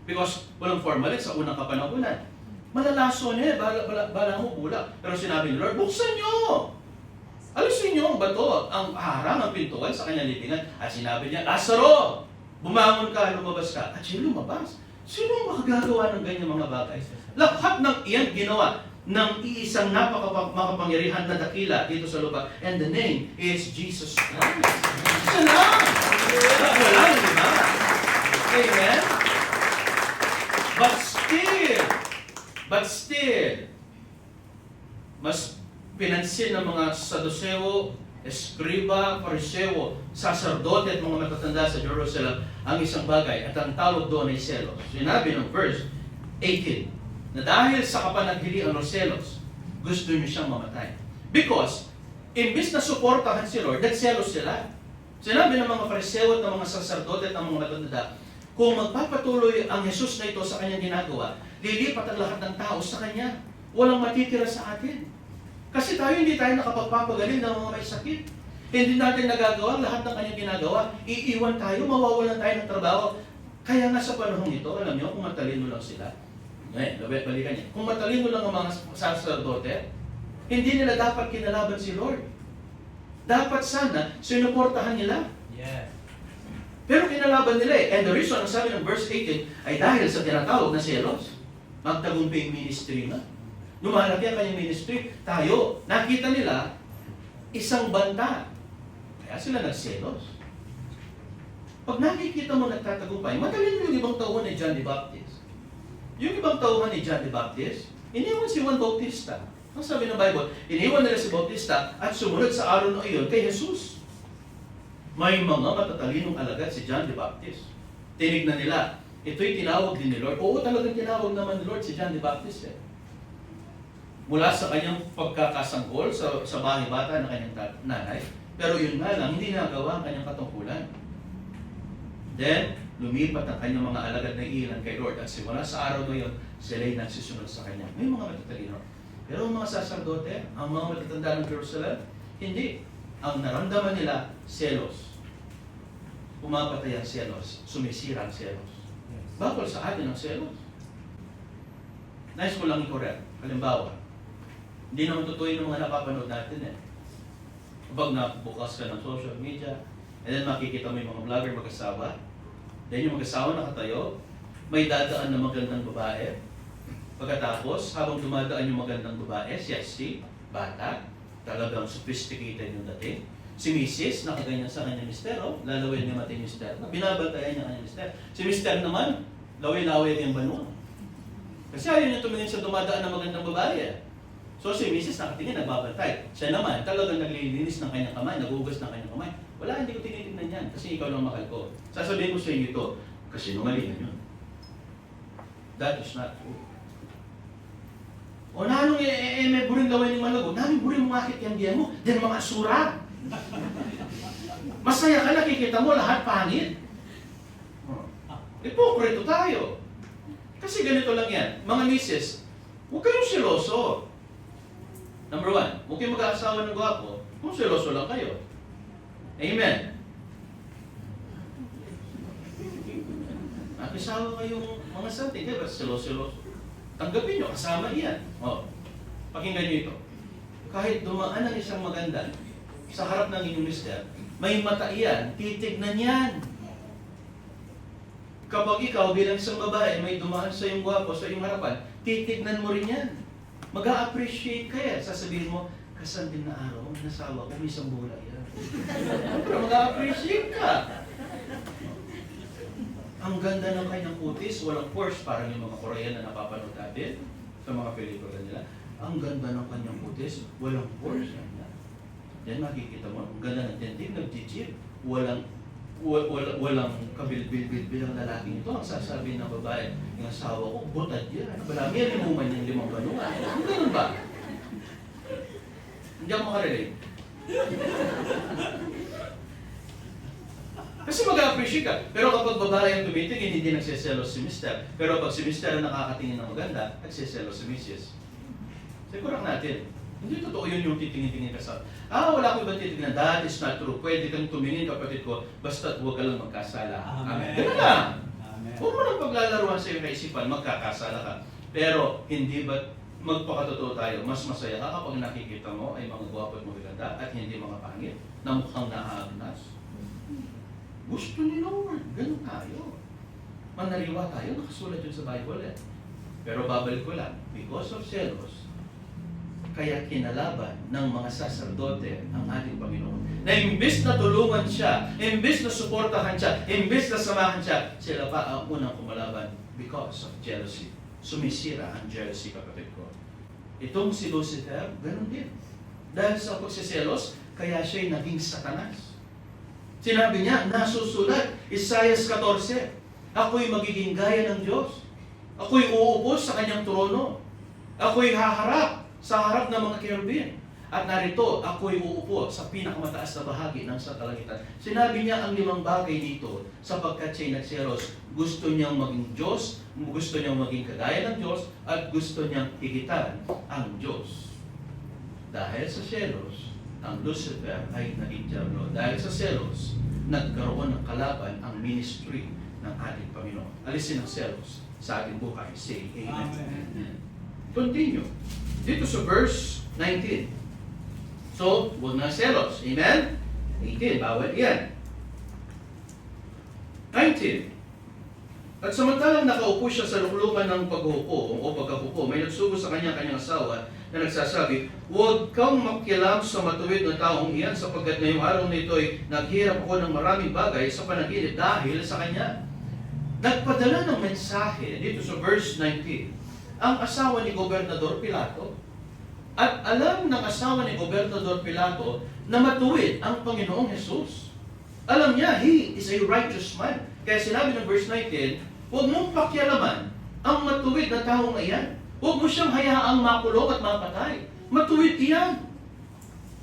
Because walang formalin sa unang kapanahunan. Malalaso niya, bala mo bulak. Pero sinabi ni Lord, buksan niyo! Alisin niyo ang bato, ang harang, ang pintuan sa kanyang libingan. At sinabi niya, Lazaro! Bumangon ka, lumabas ka. At siya lumabas. Sino ang makagagawa ng ganyan mga bagay? Lahat ng iyan ginawa ng iisang napaka-makapangyarihan na dakila dito sa lupa. And the name is Jesus Christ. Siya lang! Walang iba. Amen? But still, mas pinansin ng mga Saduseo eskriba, pariseo, saserdote at mga matatanda sa Jerusalem ang isang bagay at ang tawag doon ay selos. Sinabi ng verse 18 na dahil sa kapanaghilian o selos, gusto niyo siyang mamatay. Because, imbis na suportahan si Lord, nagselos sila. Sinabi ng mga pariseo at ng mga saserdote at ng mga matatanda, kung magpapatuloy ang Jesus na ito sa kanyang ginagawa, lilipat ang lahat ng tao sa kanya. Walang matitira sa atin. Kasi hindi tayo nakapagpapagaling ng mga may sakit. Hindi natin nagagawa lahat ng kanyang ginagawa. Iiwan tayo, mawawalan tayo ng trabaho. Kaya nga sa panahon ito, alam nyo, kung matalino lang sila, balikan niya, kung matalino lang ang mga saserdote, hindi nila dapat kinalaban si Lord. Dapat sana, sinuportahan nila. Yes. Pero kinalaban nila eh. And the reason, ang sabi ng verse 18, ay dahil sa tinatawag na selos. Magtagumping ministry na. Lumalaki ang kanyang ministry. Tayo, nakita nila, isang banta. Kaya sila nagselos. Pag nakikita mo nagtatagumpay, madalin mo yung ibang tauhan ni John the Baptist. Yung ibang tauhan ni John the Baptist, iniwan si Juan Bautista. Ang sabi ng Bible, iniwan nila si Bautista at sumunod sa araw na iyon kay Jesus. May mga matatalinong alagad si John the Baptist. Tinignan nila, ito'y tinawag din ni Lord. Oo, talagang tinawag naman ni Lord si John the Baptist eh. Mula sa kanyang pagkakasanggol sa bahay bata ng kanyang nanay. Pero yun nga lang, hindi nagawa ang kanyang katungkulan. Then, lumipat ang kanyang mga alagad na ilan kay Lord. At simula sa araw na yun, sila'y nagsisunod sa kanya. May mga matatalino. Pero ang mga saserdote, ang mga matatanda ng Jerusalem, hindi. Ang naramdaman nila, selos. Pumapatay ang selos. Sumisira ang selos. Bakit sa atin ang selos? Nais ko lang i-correct. Halimbawa, hindi naman totoo yung mga napapanood natin eh. Kapag nabukas ka ng social media, and then makikita mo yung mga vlogger mag-asawa, then yung mag-asawa nakatayo, may dadaan na magandang babae. Pagkatapos, habang dumadaan yung magandang babae, sexy, bata, talagang sophisticated yung dating. Si Mrs. nakaganyan sa kanyang mister, lalawin niya mati yung mister, binabantayan niya kanyang mister. Si mister naman, laway-laway yung banwa. Kasi ayaw niya tumingin sa dumadaan na magandang babae eh. So si Mrs. nakatingin, nagbabantay. Siya naman, talagang naglilinis ng kanyang kamay, nagugas ng kanyang kamay. Wala, hindi ko tinitignan yan, kasi ikaw lang mahal ko. Sasabihin ko sa inyo ito, kasi nungaling yun. That is not true. O nanong may buring gawin ng malago, namin buring makit yung diyan mo, din mga asura. Masaya ka, nakikita mo lahat pangit. Ipokrito tayo. Kasi ganito lang yan, mga misis, huwag kayong siloso. Number one, huwag kayong mag-aasawa ng gwapo, kung siloso lang kayo. Amen. Mag-asawa kayong mga santi, kaya ba siloso? Tanggapin nyo, kasama iyan. Pakinggan nyo ito. Kahit dumaan ang isang maganda sa harap ng inyong mister, may mata iyan, titignan yan. Kapag ikaw bilang isang babae, may dumaan sa iyong gwapo, sa iyong harapan, titignan mo rin yan. Mag-a-appreciate ka yan. Sasabihin mo, kasal din na araw, nasawa ko, may isang bola yan. Pero mag-a-appreciate ka. Ang ganda ng kanyang kutis, walang pores, parang yung mga Korean na napapanood natin sa mga pelikula nila. Ang ganda ng kanyang kutis, walang pores. Yan makikita mo, ang ganda ng tindig, nag-jijib. Walang kabilbil-bil ang lalaki ito. Ang sasabihin ng babae, yung asawa ko, butad yan. Marami yan, limuman yung limang banungan. Ang ganun ba? Hindi ako makarelate. Kasi mag-appreciate ka. Pero kapag babae ang tumitingin, hindi nagsiselos si mister. Pero pag si mister ang nakakatingin ng maganda, nagsiselos si misis. Sigurang natin. Hindi totoo yun yung titingin-tingin ka sa, wala ko ibang titingnan. That is not true. Pwede kang tumingin, kapatid ko, basta huwag ka lang magkasala. Amen. Ganun lang. Amen. Huwag mo nang paglalaruan sa iyong naisipan, magkakasala ka. Pero hindi ba magpakatotoo tayo, mas masaya ka kapag nakikita mo ay mga gwapo at magaganda at hindi mga pangit na mukhang naagnas. Gusto ni Lord. Ganun tayo. Manaliwa tayo, nakasulat yun sa Bible eh. Pero babalik ko lang, because of selos, kaya kinalaban ng mga saserdote ang ating Panginoon. Na imbis na tulungan siya, imbis na suportahan siya, imbis na samahan siya, sila pa ang unang kumalaban because of jealousy. Sumisira ang jealousy, kapatid ko. Itong si Lucifer, ganun din. Dahil sa pagsiselos, kaya siya'y naging Satanas. Sinabi niya, nasusulat, Isaiah 14, ako'y magiging gaya ng Diyos. Ako'y uupo sa kanyang trono. Ako'y haharap sa harap ng mga kerubin. At narito, ako'y uupo sa pinakamataas na bahagi ng satalangitan. Sinabi niya ang 5 bagay dito sapagkat siya'y nagselos. Gusto niyang maging Diyos, gusto niyang maging kagaya ng Diyos, at gusto niyang higitan ang Diyos. Dahil sa selos, ang Lucifer ay naging diablo. Dahil sa selos, nagkaroon ng kalaban ang ministry ng ating Panginoon. Alisin ang selos sa ating buhay. Say Amen. Amen. Continue. Dito sa verse 19. So, huwag na selos. Amen? 18. Bawal yan. 19. At samantalang nakaupo siya sa luklukan ng paghupo o pagkapupo, may nagsugo sa kanyang asawa na nagsasabi, huwag kang makialam sa matuwid na taong iyan sapagkat ngayong araw na ito ay naghirap ako ng maraming bagay sa panaginip dahil sa kanya. Nagpadala ng mensahe dito sa verse 19 ang asawa ni Gobernador Pilato. At alam ng asawa ni Gobernador Pilato na matuwid ang Panginoong Jesus. Alam niya, he is a righteous man. Kaya sinabi ng verse 19, huwag mong pakialaman ang matuwid na taong iyan. Huwag mo siyang hayaang makulong at mapatay. Matuwid iyan.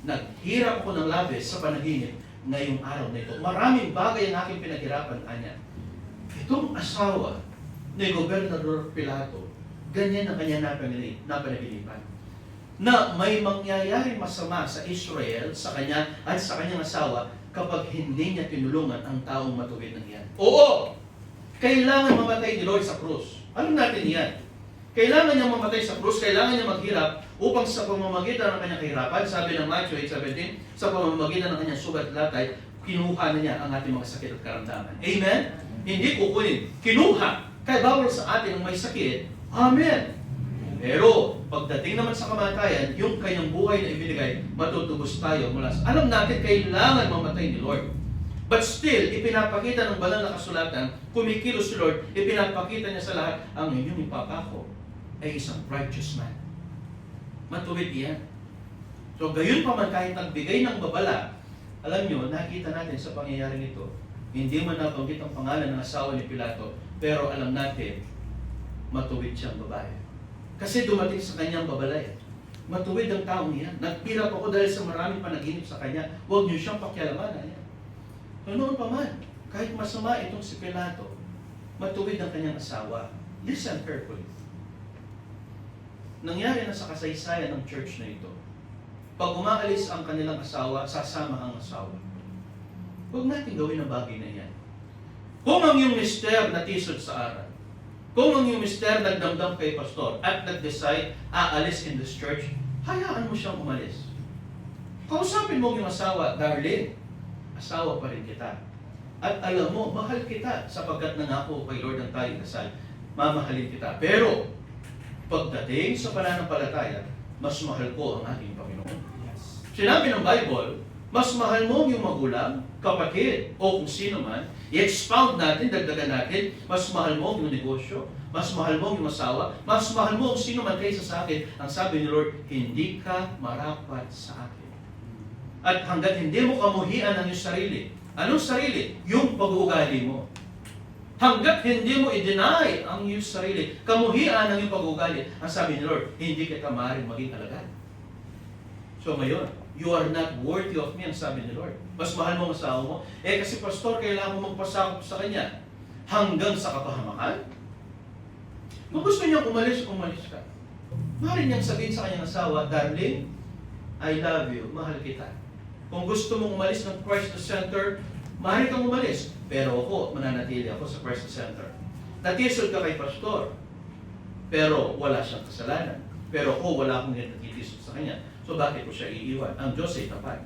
Naghirap ako ng labis sa panaginip ngayong araw na ito. Maraming bagay ang aking pinaghirapan kanya. Itong asawa ni Gobernador Pilato, ganyan ang kanya napanaginipan. Na may mangyayari masama sa Israel, sa kanya at sa kanyang asawa kapag hindi niya tinulungan ang taong matuwid na iyan. Oo! Kailangan mamatay ni Lord sa krus. Alam natin yan. Kailangan niya mamatay sa krus, kailangan niya maghirap upang sa pamamagitan ng kanyang kahirapan, sabi ng Matthew 8:17, sa pamamagitan ng kanyang sugat at latay, kinuha na niya ang ating mga sakit at karamdaman. Amen? Hindi kukunin. Kinuha. Kaya bawal sa atin ang may sakit. Amen. Pero, pagdating naman sa kamatayan, yung kanyang buhay na ibinigay, matutubos tayo mula sa... Alam natin, kailangan mamatay ni Lord. But still, ipinapakita ng banal na kasulatan, kumikilos si Lord, ipinapakita niya sa lahat, ang inyong ipapako ay isang righteous man. Matuwid yan. So, gayon pa man kahit nagbigay ng babala, alam nyo, nakita natin sa pangyayaring ito, hindi man nabanggit ang pangalan ng asawa ni Pilato, pero alam natin, matuwid siyang babae. Kasi dumating sa kanyang babalay. Matuwid ang taong iyan. Nagpirap ako dahil sa maraming panaginip sa kanya. Huwag niyo siyang pakialamanan. So noon pa man, kahit masama itong si Pilato, matuwid ang kanyang asawa. Listen carefully. Nangyari na sa kasaysayan ng church na ito. Pag umaalis ang kanilang asawa, sasama ang asawa. Huwag natin gawin ang bagay na yan. Kung ang iyong mister natisod sa aral, kung ang iyong mister nagdamdam kay pastor at nag-decide aalis in this church, hayaan mo siyang umalis. Kausapin mo yung asawa, darling, asawa pa rin kita. At alam mo, mahal kita sapagkat nangako kay Lord ang tayong kasal. Mamahalin kita. Pero, pagdating sa pananampalataya, mas mahal ko ang ating Panginoon. Yes. Sinabi ng Bible, mas mahal mo yung magulang, kapatid, o kung sino man, i-expound natin, dagdagan natin, mas mahal mo yung negosyo, mas mahal mo yung asawa, mas mahal mo kung sino man kaysa sa akin. Ang sabi ni Lord, hindi ka marapat sa akin. At hanggat hindi mo kamuhian ang iyong sarili, anong sarili? Yung pag-uugali mo. Hanggat hindi mo i-deny ang iyong sarili, kamuhian ang iyong pag-uugali, ang sabi ni Lord, hindi kita maaaring maging alagad. So ngayon, you are not worthy of me, ang sabi ni Lord. Mas mahal mo ang asawa mo. Kasi pastor, kailangan mo magpasakop sa kanya. Hanggang sa kapahamakan? Kung gusto niya umalis, umalis ka. Maaari niyang sabihin sa kanyang asawa, darling, I love you, mahal kita. Kung gusto mong umalis ng Christ the Center, maaari kang umalis. Pero ako, mananatili ako sa Christ the Center. Natisod ka kay pastor, pero wala siyang kasalanan. Pero ako, wala akong natitisod sa kanya. So bakit ko siya iiwan? Ang Diyos ay tapat.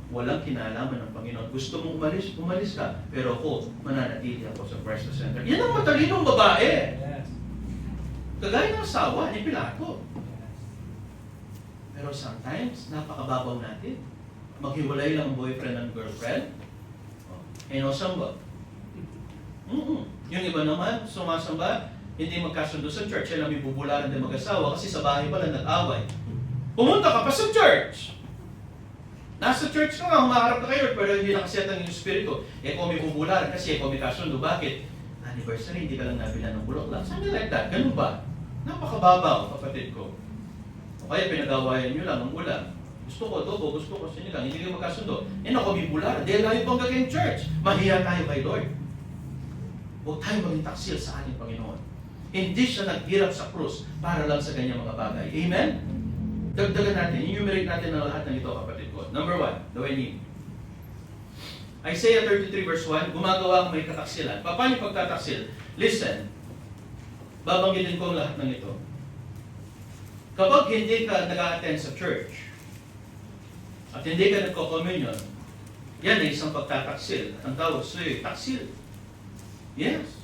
Walang kinalaman ng Panginoon. Gusto mong umalis, umalis ka. Pero ako, mananatili ako sa Christ the Center. Yan ang matalinong babae. Yes. Kagaya ng asawa ni Pilato. Yes. Pero sometimes, napakababaw natin. Maghiwalay lang ang boyfriend and girlfriend. Samba. Yung iba naman, sumasamba, hindi magkasundo sa church. Yan ang may bubularan din mag-asawa kasi sa bahay pala nag-away. Pumunta ka pa sa church. Nasa church ka nga, humaharap ka kayo, pero hindi nakaset ang iyong spirito. Kung may bubularan kasi, may kasundo. Bakit? Anniversary, hindi ka lang nabilan ng bulaklak. Something like that. Ganun ba? Napakababaw, kapatid ko. O kaya pinag-awayan nyo lang ang ulam. Gusto ko adobo, gusto ko sinigang, hindi kayo magkasundo. Ako may bularan. Dahil layo pang gagawin church. Mahiya tayo kay Lord. Huwag tayo maging taksil sa ating Panginoon. Hindi siya naghirap sa krus para lang sa kanyang mga bagay. Amen? Dagdagan natin, enumerate natin ang lahat ng ito, kapatid ko. Number 1, the way need. Isaiah 33 verse 1, gumagawa ang may kataksilan. Paano yung pagtataksil? Listen, babanggitin ko ang lahat ng ito. Kapag hindi ka nag-a-attend sa church, at hindi ka nagko-communion, yan ay isang pagtataksil. Ang tawag sa'yo, taksil. Yes.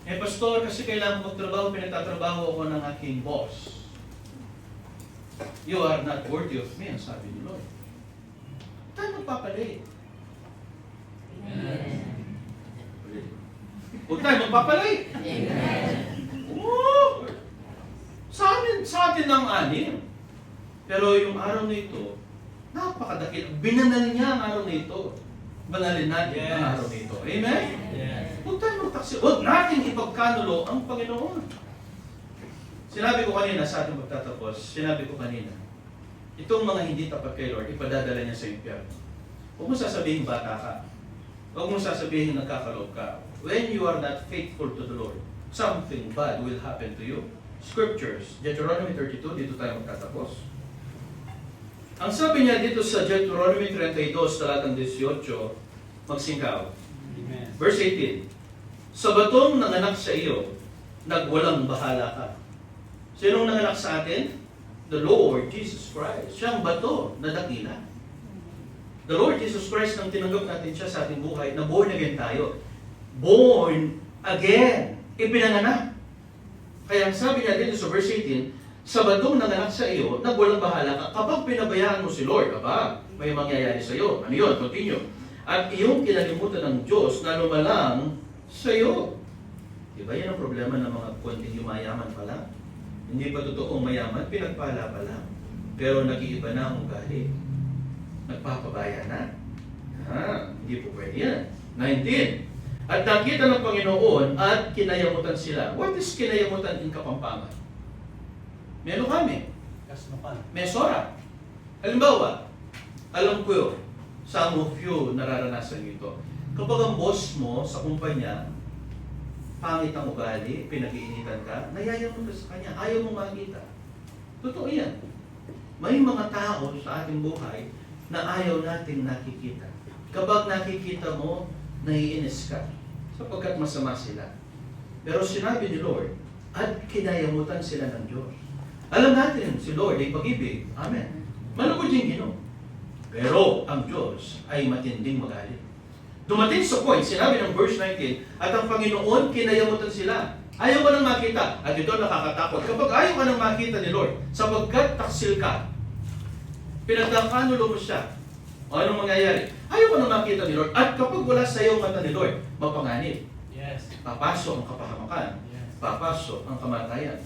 Pastor, kasi kailangan magtrabaho, pinagtatrabaho ako ng aking boss. You are not worthy of me, ang sabi ni Lord. Tayo magpapalit. Amen. Huwag tayo magpapalit. Amen. Oh! Sa atin ang anim. Pero yung araw na ito, napakadakil. Binanal niya ang araw na ito. Banalin natin ang araw na ito. Amen? Yes. Huwag tayo magtaksi. Huwag natin ipagkanulo ang Panginoon. Sinabi ko kanina sa ating magtatapos, itong mga hindi tapat kay Lord, ipadadala niya sa impyerno. Huwag mo sasabihin bata ka. Huwag mo sasabihin nagkakaloob ka. When you are not faithful to the Lord, something bad will happen to you. Scriptures, Deuteronomy 32, dito tayo magtatapos. Ang sabi niya dito sa Deuteronomy 32, talatang 18, magsingkaw. Amen. Verse 18, sa batong nanganak sa iyo, nagwalang bahala ka. Sinong nanganak sa atin? The Lord Jesus Christ. Siya ang bato na dakila. The Lord Jesus Christ, nang tinanggap natin siya sa ating buhay, na born again tayo. Born again. Ipinanganak. Kaya ang sabi niya dito sa verse 18, sa batong nanganak sa iyo, nagwalang bahala ka. Kapag pinabayaan mo si Lord, may mangyayari sa iyo. Ano yun? Continue. At iyong kinalimutan ng Diyos na lumalang sa iyo. Diba yan ang problema ng mga konting yumayaman pa lang? Hindi pa totoong mayaman, pinagpala pa lang. Pero nag-iiba na ang ugali. Nagpapabaya na. Hindi po pwede yan. 19. At nakita ng Panginoon at kinayamutan sila. What is kinayamutan in Kapampangan? Meron kami. Kasnukan. Mesora. Halimbawa, alam ko yun, some of you nararanasan nyo ito. Kapag ang boss mo sa kumpanya, pangit ang ugali, pinag-iinitan ka, nayayaman ka sa kanya, ayaw mo makita. Totoo yan. May mga tao sa ating buhay na ayaw nating nakikita. Kapag nakikita mo, naiinis ka sapagkat masama sila. Pero sinabi ni Lord, at kinayamutan sila ng Diyos. Alam natin, si Lord ay pag-ibig. Amen. Malugod yung Ginoo. Pero ang Diyos ay matinding magalit. Dumating sa point, sinabi ng verse 19, at ang Panginoon kinayamutan sila. Ayaw ka nang makita. At ito nakakatakot. Kapag ayaw ka nang makita ni Lord, sapagkat taksil ka, pinagkakanulo mo siya, o anong mangyayari? Ayaw ka nang makita ni Lord. At kapag wala sa iyo mata ni Lord, mapanganib. Yes. Papasok ang kapahamakan. Yes. Papasok ang kamatayan.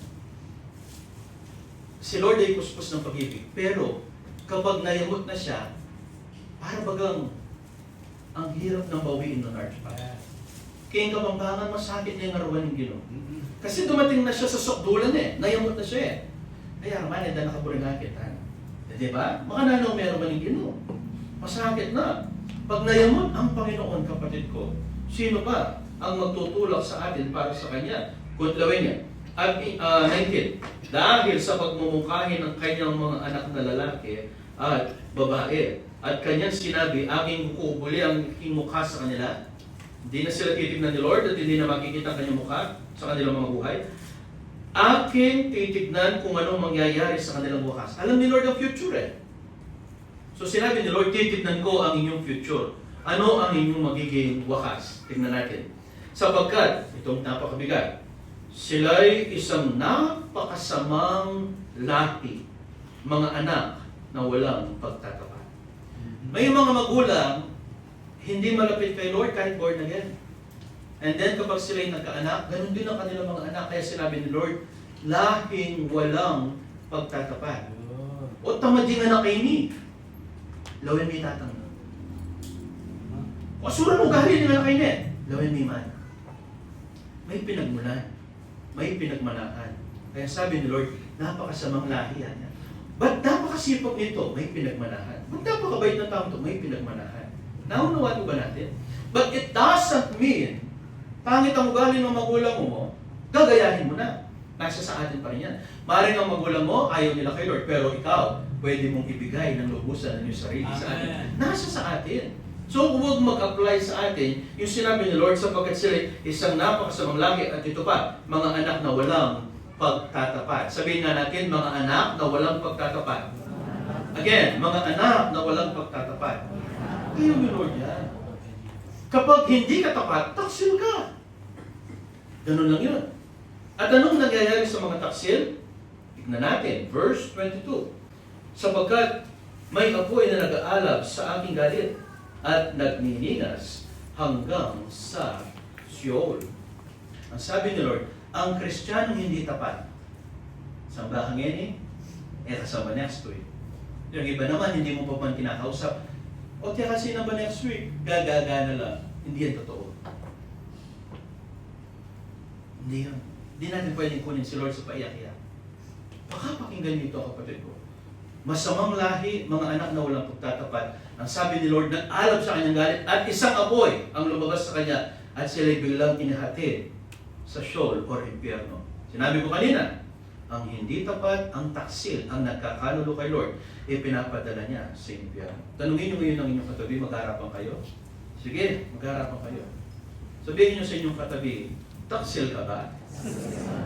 Si Lord ay puspos ng pag-ibig. Pero kapag nayamot na siya, para bagang ang hirap ng bawiin ng archpath. Kaya yung Kapampangan, masakit na yung arawan ng Ginoo. Kasi dumating na siya sa sukdulan nayamot na siya Kaya naman, dahil nakapuringakit. Diba? Makananaw meron man ng Ginoo. Masakit na. Pag nayamot ang Panginoon, kapatid ko, sino ba ang magtutulak sa atin para sa Kanya? Kuntlawin niya. At 19, dahil sa pagmumungkahi ng kanyang mga anak na lalaki at babae, at kanyang sinabi, aking kukubuli ang aking mukha sa kanila. Hindi na sila titignan ni Lord at hindi na makikita ang kanyang mukha sa kanilang mga buhay. Aking titignan kung anong mangyayari sa kanilang bukas. Alam ni Lord ang future So sinabi ni Lord, titignan ko ang inyong future. Ano ang inyong magiging wakas? Tingnan natin. Sapagkat, itong napakabigat, sila'y isang napakasamang lahi, mga anak na walang pagtatapat. May mga magulang, hindi malapit kay Lord kahit born again. And then kapag sila'y nagkaanak, ganun din ang kanilang mga anak. Kaya sinabi ni Lord, lahing walang pagtatapat. O tamading anak kay ni. Lawin may tatang na. O sura mo gali ng anak kay ni. Lawin may mana. May pinagmulan. May pinagmanahan. Kaya sabi ni Lord, napakasamang lahi yan. Ba't napakasipag nito? May pinagmanahan. Ba't napakabait ng tao ito? May pinagmanahan. Naunawaan mo ba natin? But it doesn't mean, pangit ang ugali ng magulang mo, gagayahin mo na. Nasa sa atin pa rin yan. Maaaring ang magulang mo, ayaw nila kay Lord, pero ikaw, pwede mong ibigay ng lubusan ng iyong sarili sa atin. Nasa sa atin. So, huwag mag-apply sa atin yung sinabi ni Lord sapagkat sila isang napakasamang langit at ito pa, mga anak na walang pagtatapat. Sabihin nga natin, mga anak na walang pagtatapat. Again, mga anak na walang pagtatapat. Ayaw ni Lord yan. Kapag hindi ka tapat, taksil ka. Ganun lang yun. At anong nangyayari sa mga taksil? Tignan natin, verse 22. Sapagkat may apoy na nag-aalab sa aking galit at nagniningas hanggang sa Sheol. Ang sabi ni Lord, ang Kristiyanong hindi tapat. Sambahan ngayon kasama next week. Yung iba naman, hindi mo pa man kinakausap. O tiya kasi na ba next week? Gagaga na lang. Hindi yan totoo. Hindi yan. Hindi natin pwedeng kunin si Lord sa paiyak-iyak. Baka pakinggan nito, kapatid ko. Masamang lahi, mga anak na walang pagtatapat. Ang sabi ni Lord, nag-alab sa kanyang galit at isang apoy ang lumabas sa kanya at sila'y biglang inihatid sa Sheol or impyerno. Sinabi ko kanina, ang hindi tapat, ang taksil, ang nagkakanulo kay Lord, ipinapadala niya sa impyerno. Tanungin niyo ngayon ang inyong katabi, mag-harapan kayo? Sige, mag-harapan kayo. Sabihin niyo sa inyong katabi, taksil ka ba?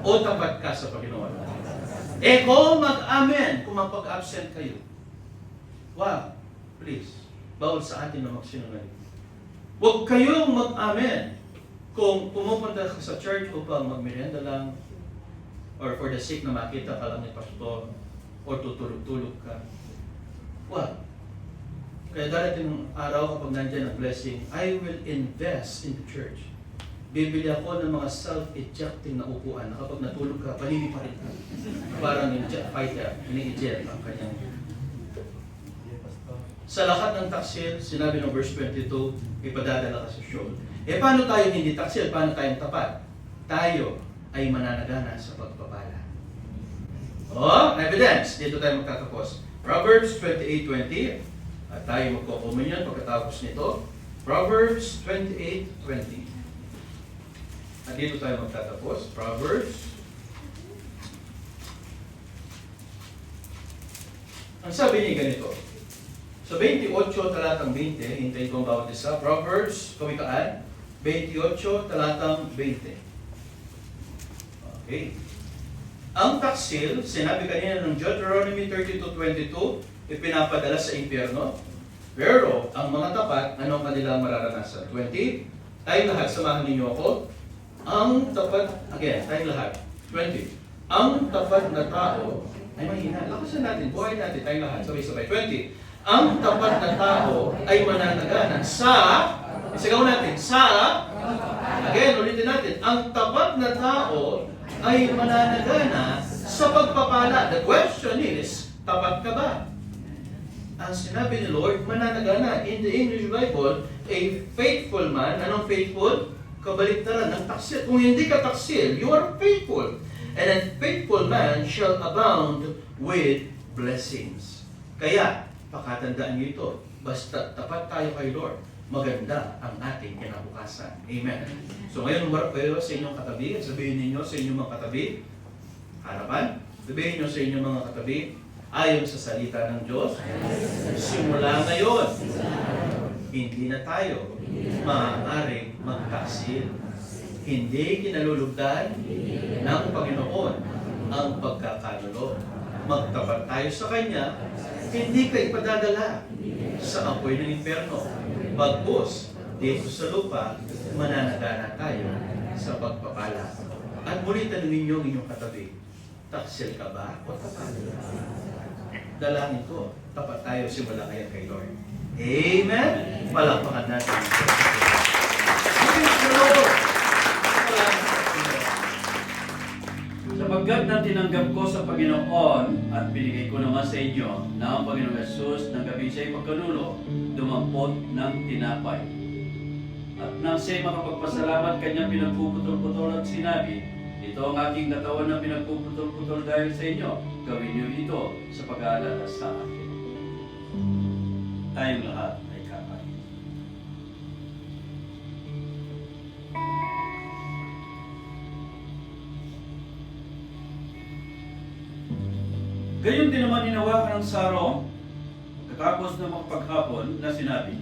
O tapat ka sa Panginoon? Kung mag-amen, kung mapag-absent kayo. Wow, please, bawal sa atin na magsinungaling. Huwag kayong mag-amen kung pumupunta ka sa church upang magmerienda lang, or for the sake na makita ka lang ni pastor, or tutulog-tulog ka. Wow. Kaya darating ng araw kapag nandyan ang blessing, I will invest in the church. Bibili ako ng mga self-ejecting na upuan na kapag natulog ka, panini pa rin ka. Parang yung jet fighter, ini-eject ang kanyang. Sa lahat ng taksil, sinabi ng verse 22, ipadadala ka sa Sheol. Paano tayo hindi taksil? Paano tayong tapat? Tayo ay mananagana sa pagpapala. Evidence. Dito tayo magtatapos. Proverbs 28:20. At tayo magko-communion pagkatapos nito. Proverbs 28:20. At dito tayo magtatapos. Proverbs. Ang sabi niya ganito. Sa 28 talatang 20, hintayin ko ang bawat isa. Proverbs, Kawikaan, 28 talatang 20. Okay. Ang taksil, sinabi kanina ng Deuteronomy 32:22, ipinapadala sa impyerno. Pero ang mga tapat, ano ang kanilang mararanasan? 20. Tayong lahat, samahan ninyo ako. Ang tapat, again, tayong lahat. 20. Ang tapat na tao, ay mahina. Lakasan natin, buhay natin, tayong lahat, sabay-sabay. 20. Ang tapat na tao ay mananagana sa, isigaw natin, sa, again, ulitin natin, ang tapat na tao ay mananagana sa pagpapala. The question is, tapat ka ba? Ang sinabi ni Lord, mananagana. In the English Bible, a faithful man, anong faithful? Kabaliktaran ng taksil. Kung hindi ka taksil, you are faithful. And a faithful man shall abound with blessings. Kaya, pakatandaan niyo ito, basta tapat tayo kay Lord, maganda ang ating kinabukasan. Amen. So ngayon, umarap kayo sa inyong katabi, at sabihin ninyo sa inyong mga katabi, harapan, sabihin niyo sa inyong mga katabi, ayon sa salita ng Diyos, simula ngayon, hindi na tayo maaaring magtaksil. Hindi kinalulugdan ng Panginoon ang pagkakanulo. Magtapat tayo sa Kanya, hindi ka ipadadala sa apoy ng impyerno. Bagkus, dito sa lupa, mananagana tayo sa pagpapala. At muli tanungin niyo ang inyong katabi, taksil ka ba o tapat? Dalangin ko, tapat tayo simula ngayon kay Lord. Amen? Palakpakan natin. Praise the Lord! Sa Sapagkat na tinanggap ko sa Panginoon at binigay ko naman sa inyo na ang Panginoong Yesus ng gabi siya'y pagkanulo, dumampot ng tinapay. At nang siya'y makapagpasalamat, kanyang pinagpuputol-putol at sinabi, ito ang aking katawan na pinagpuputol-putol dahil sa inyo. Gawin niyo ito sa pag-aalala sa akin. Tayong lahat ay kakain. Gayon din naman hinawakan ng saro, pagkatapos ng paghapon na sinabi,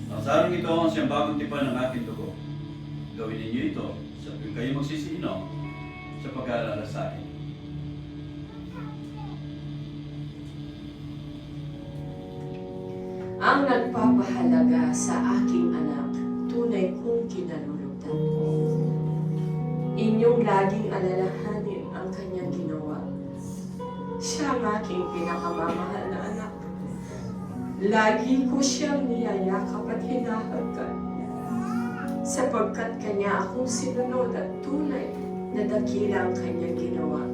ang sarong ito ang siyang bagong tipan ng aking dugo. Gawin ninyo ito sa tuwing kayo magsisiinom sa pag-aalala sa akin. Ang nagpapahalaga sa aking anak, tunay kong kinalulugdan. Inyong laging alalahanin ang kanyang ginawa. Siya ang aking pinakamamahal na anak. Lagi ko siyang niyayakap at hinahagkan. Sapagkat kanya akong sinunod at tunay na dakila ang kanyang ginawa.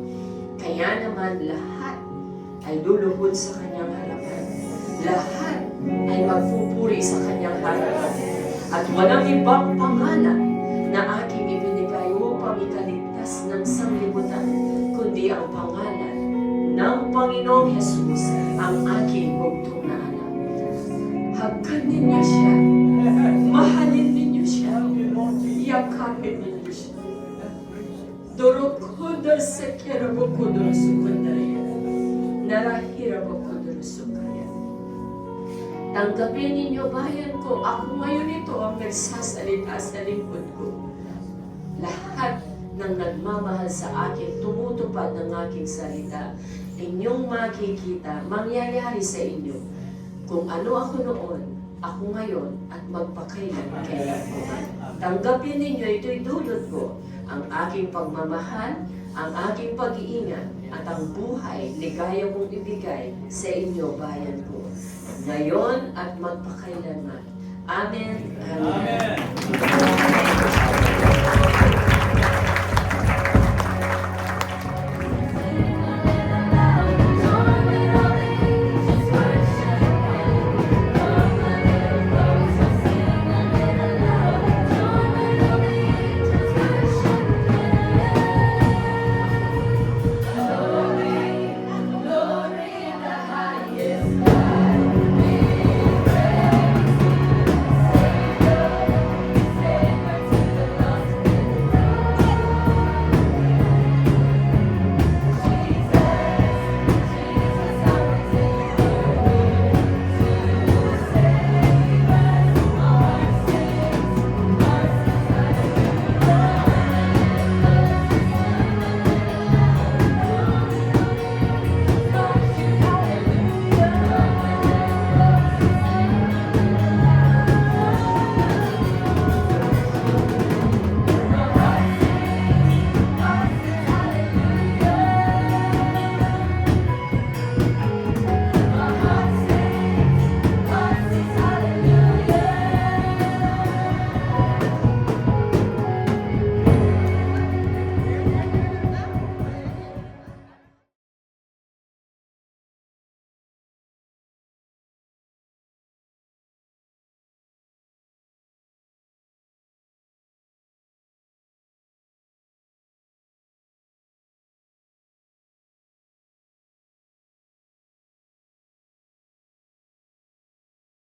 Kaya naman lahat ay luluhod sa kanyang harapan. Lahat ay magpupuri sa kanyang harapan. At walang ibang pangalan na aking ibinigay upang ikaligtas ng sanglibutan, kundi ang pangalan ng Panginoong Hesus, ang aking bugtong na anak. Hagkan ninyo siya. Mahalin ninyo siya. Yakapin ninyo siya. Dorokoda sa kirabokodo sukundaya. Narahirabokodo sukaya. Tanggapin ninyo bayan ko. Ako ngayon ito ang nagsasalita sa lingkod ko. Lahat ng nagmamahal sa akin, tumutupad ng aking salita, inyong makikita, mangyayari sa inyo. Kung ano ako noon, ako ngayon, at magpakailan kailan ko. Tanggapin ninyo, ito'y dulot ko, ang aking pagmamahal, ang aking pag-iingat, at ang buhay, ligaya kong ibigay sa inyo, bayan ko. Ngayon at magpakailanman. Amen. Amen.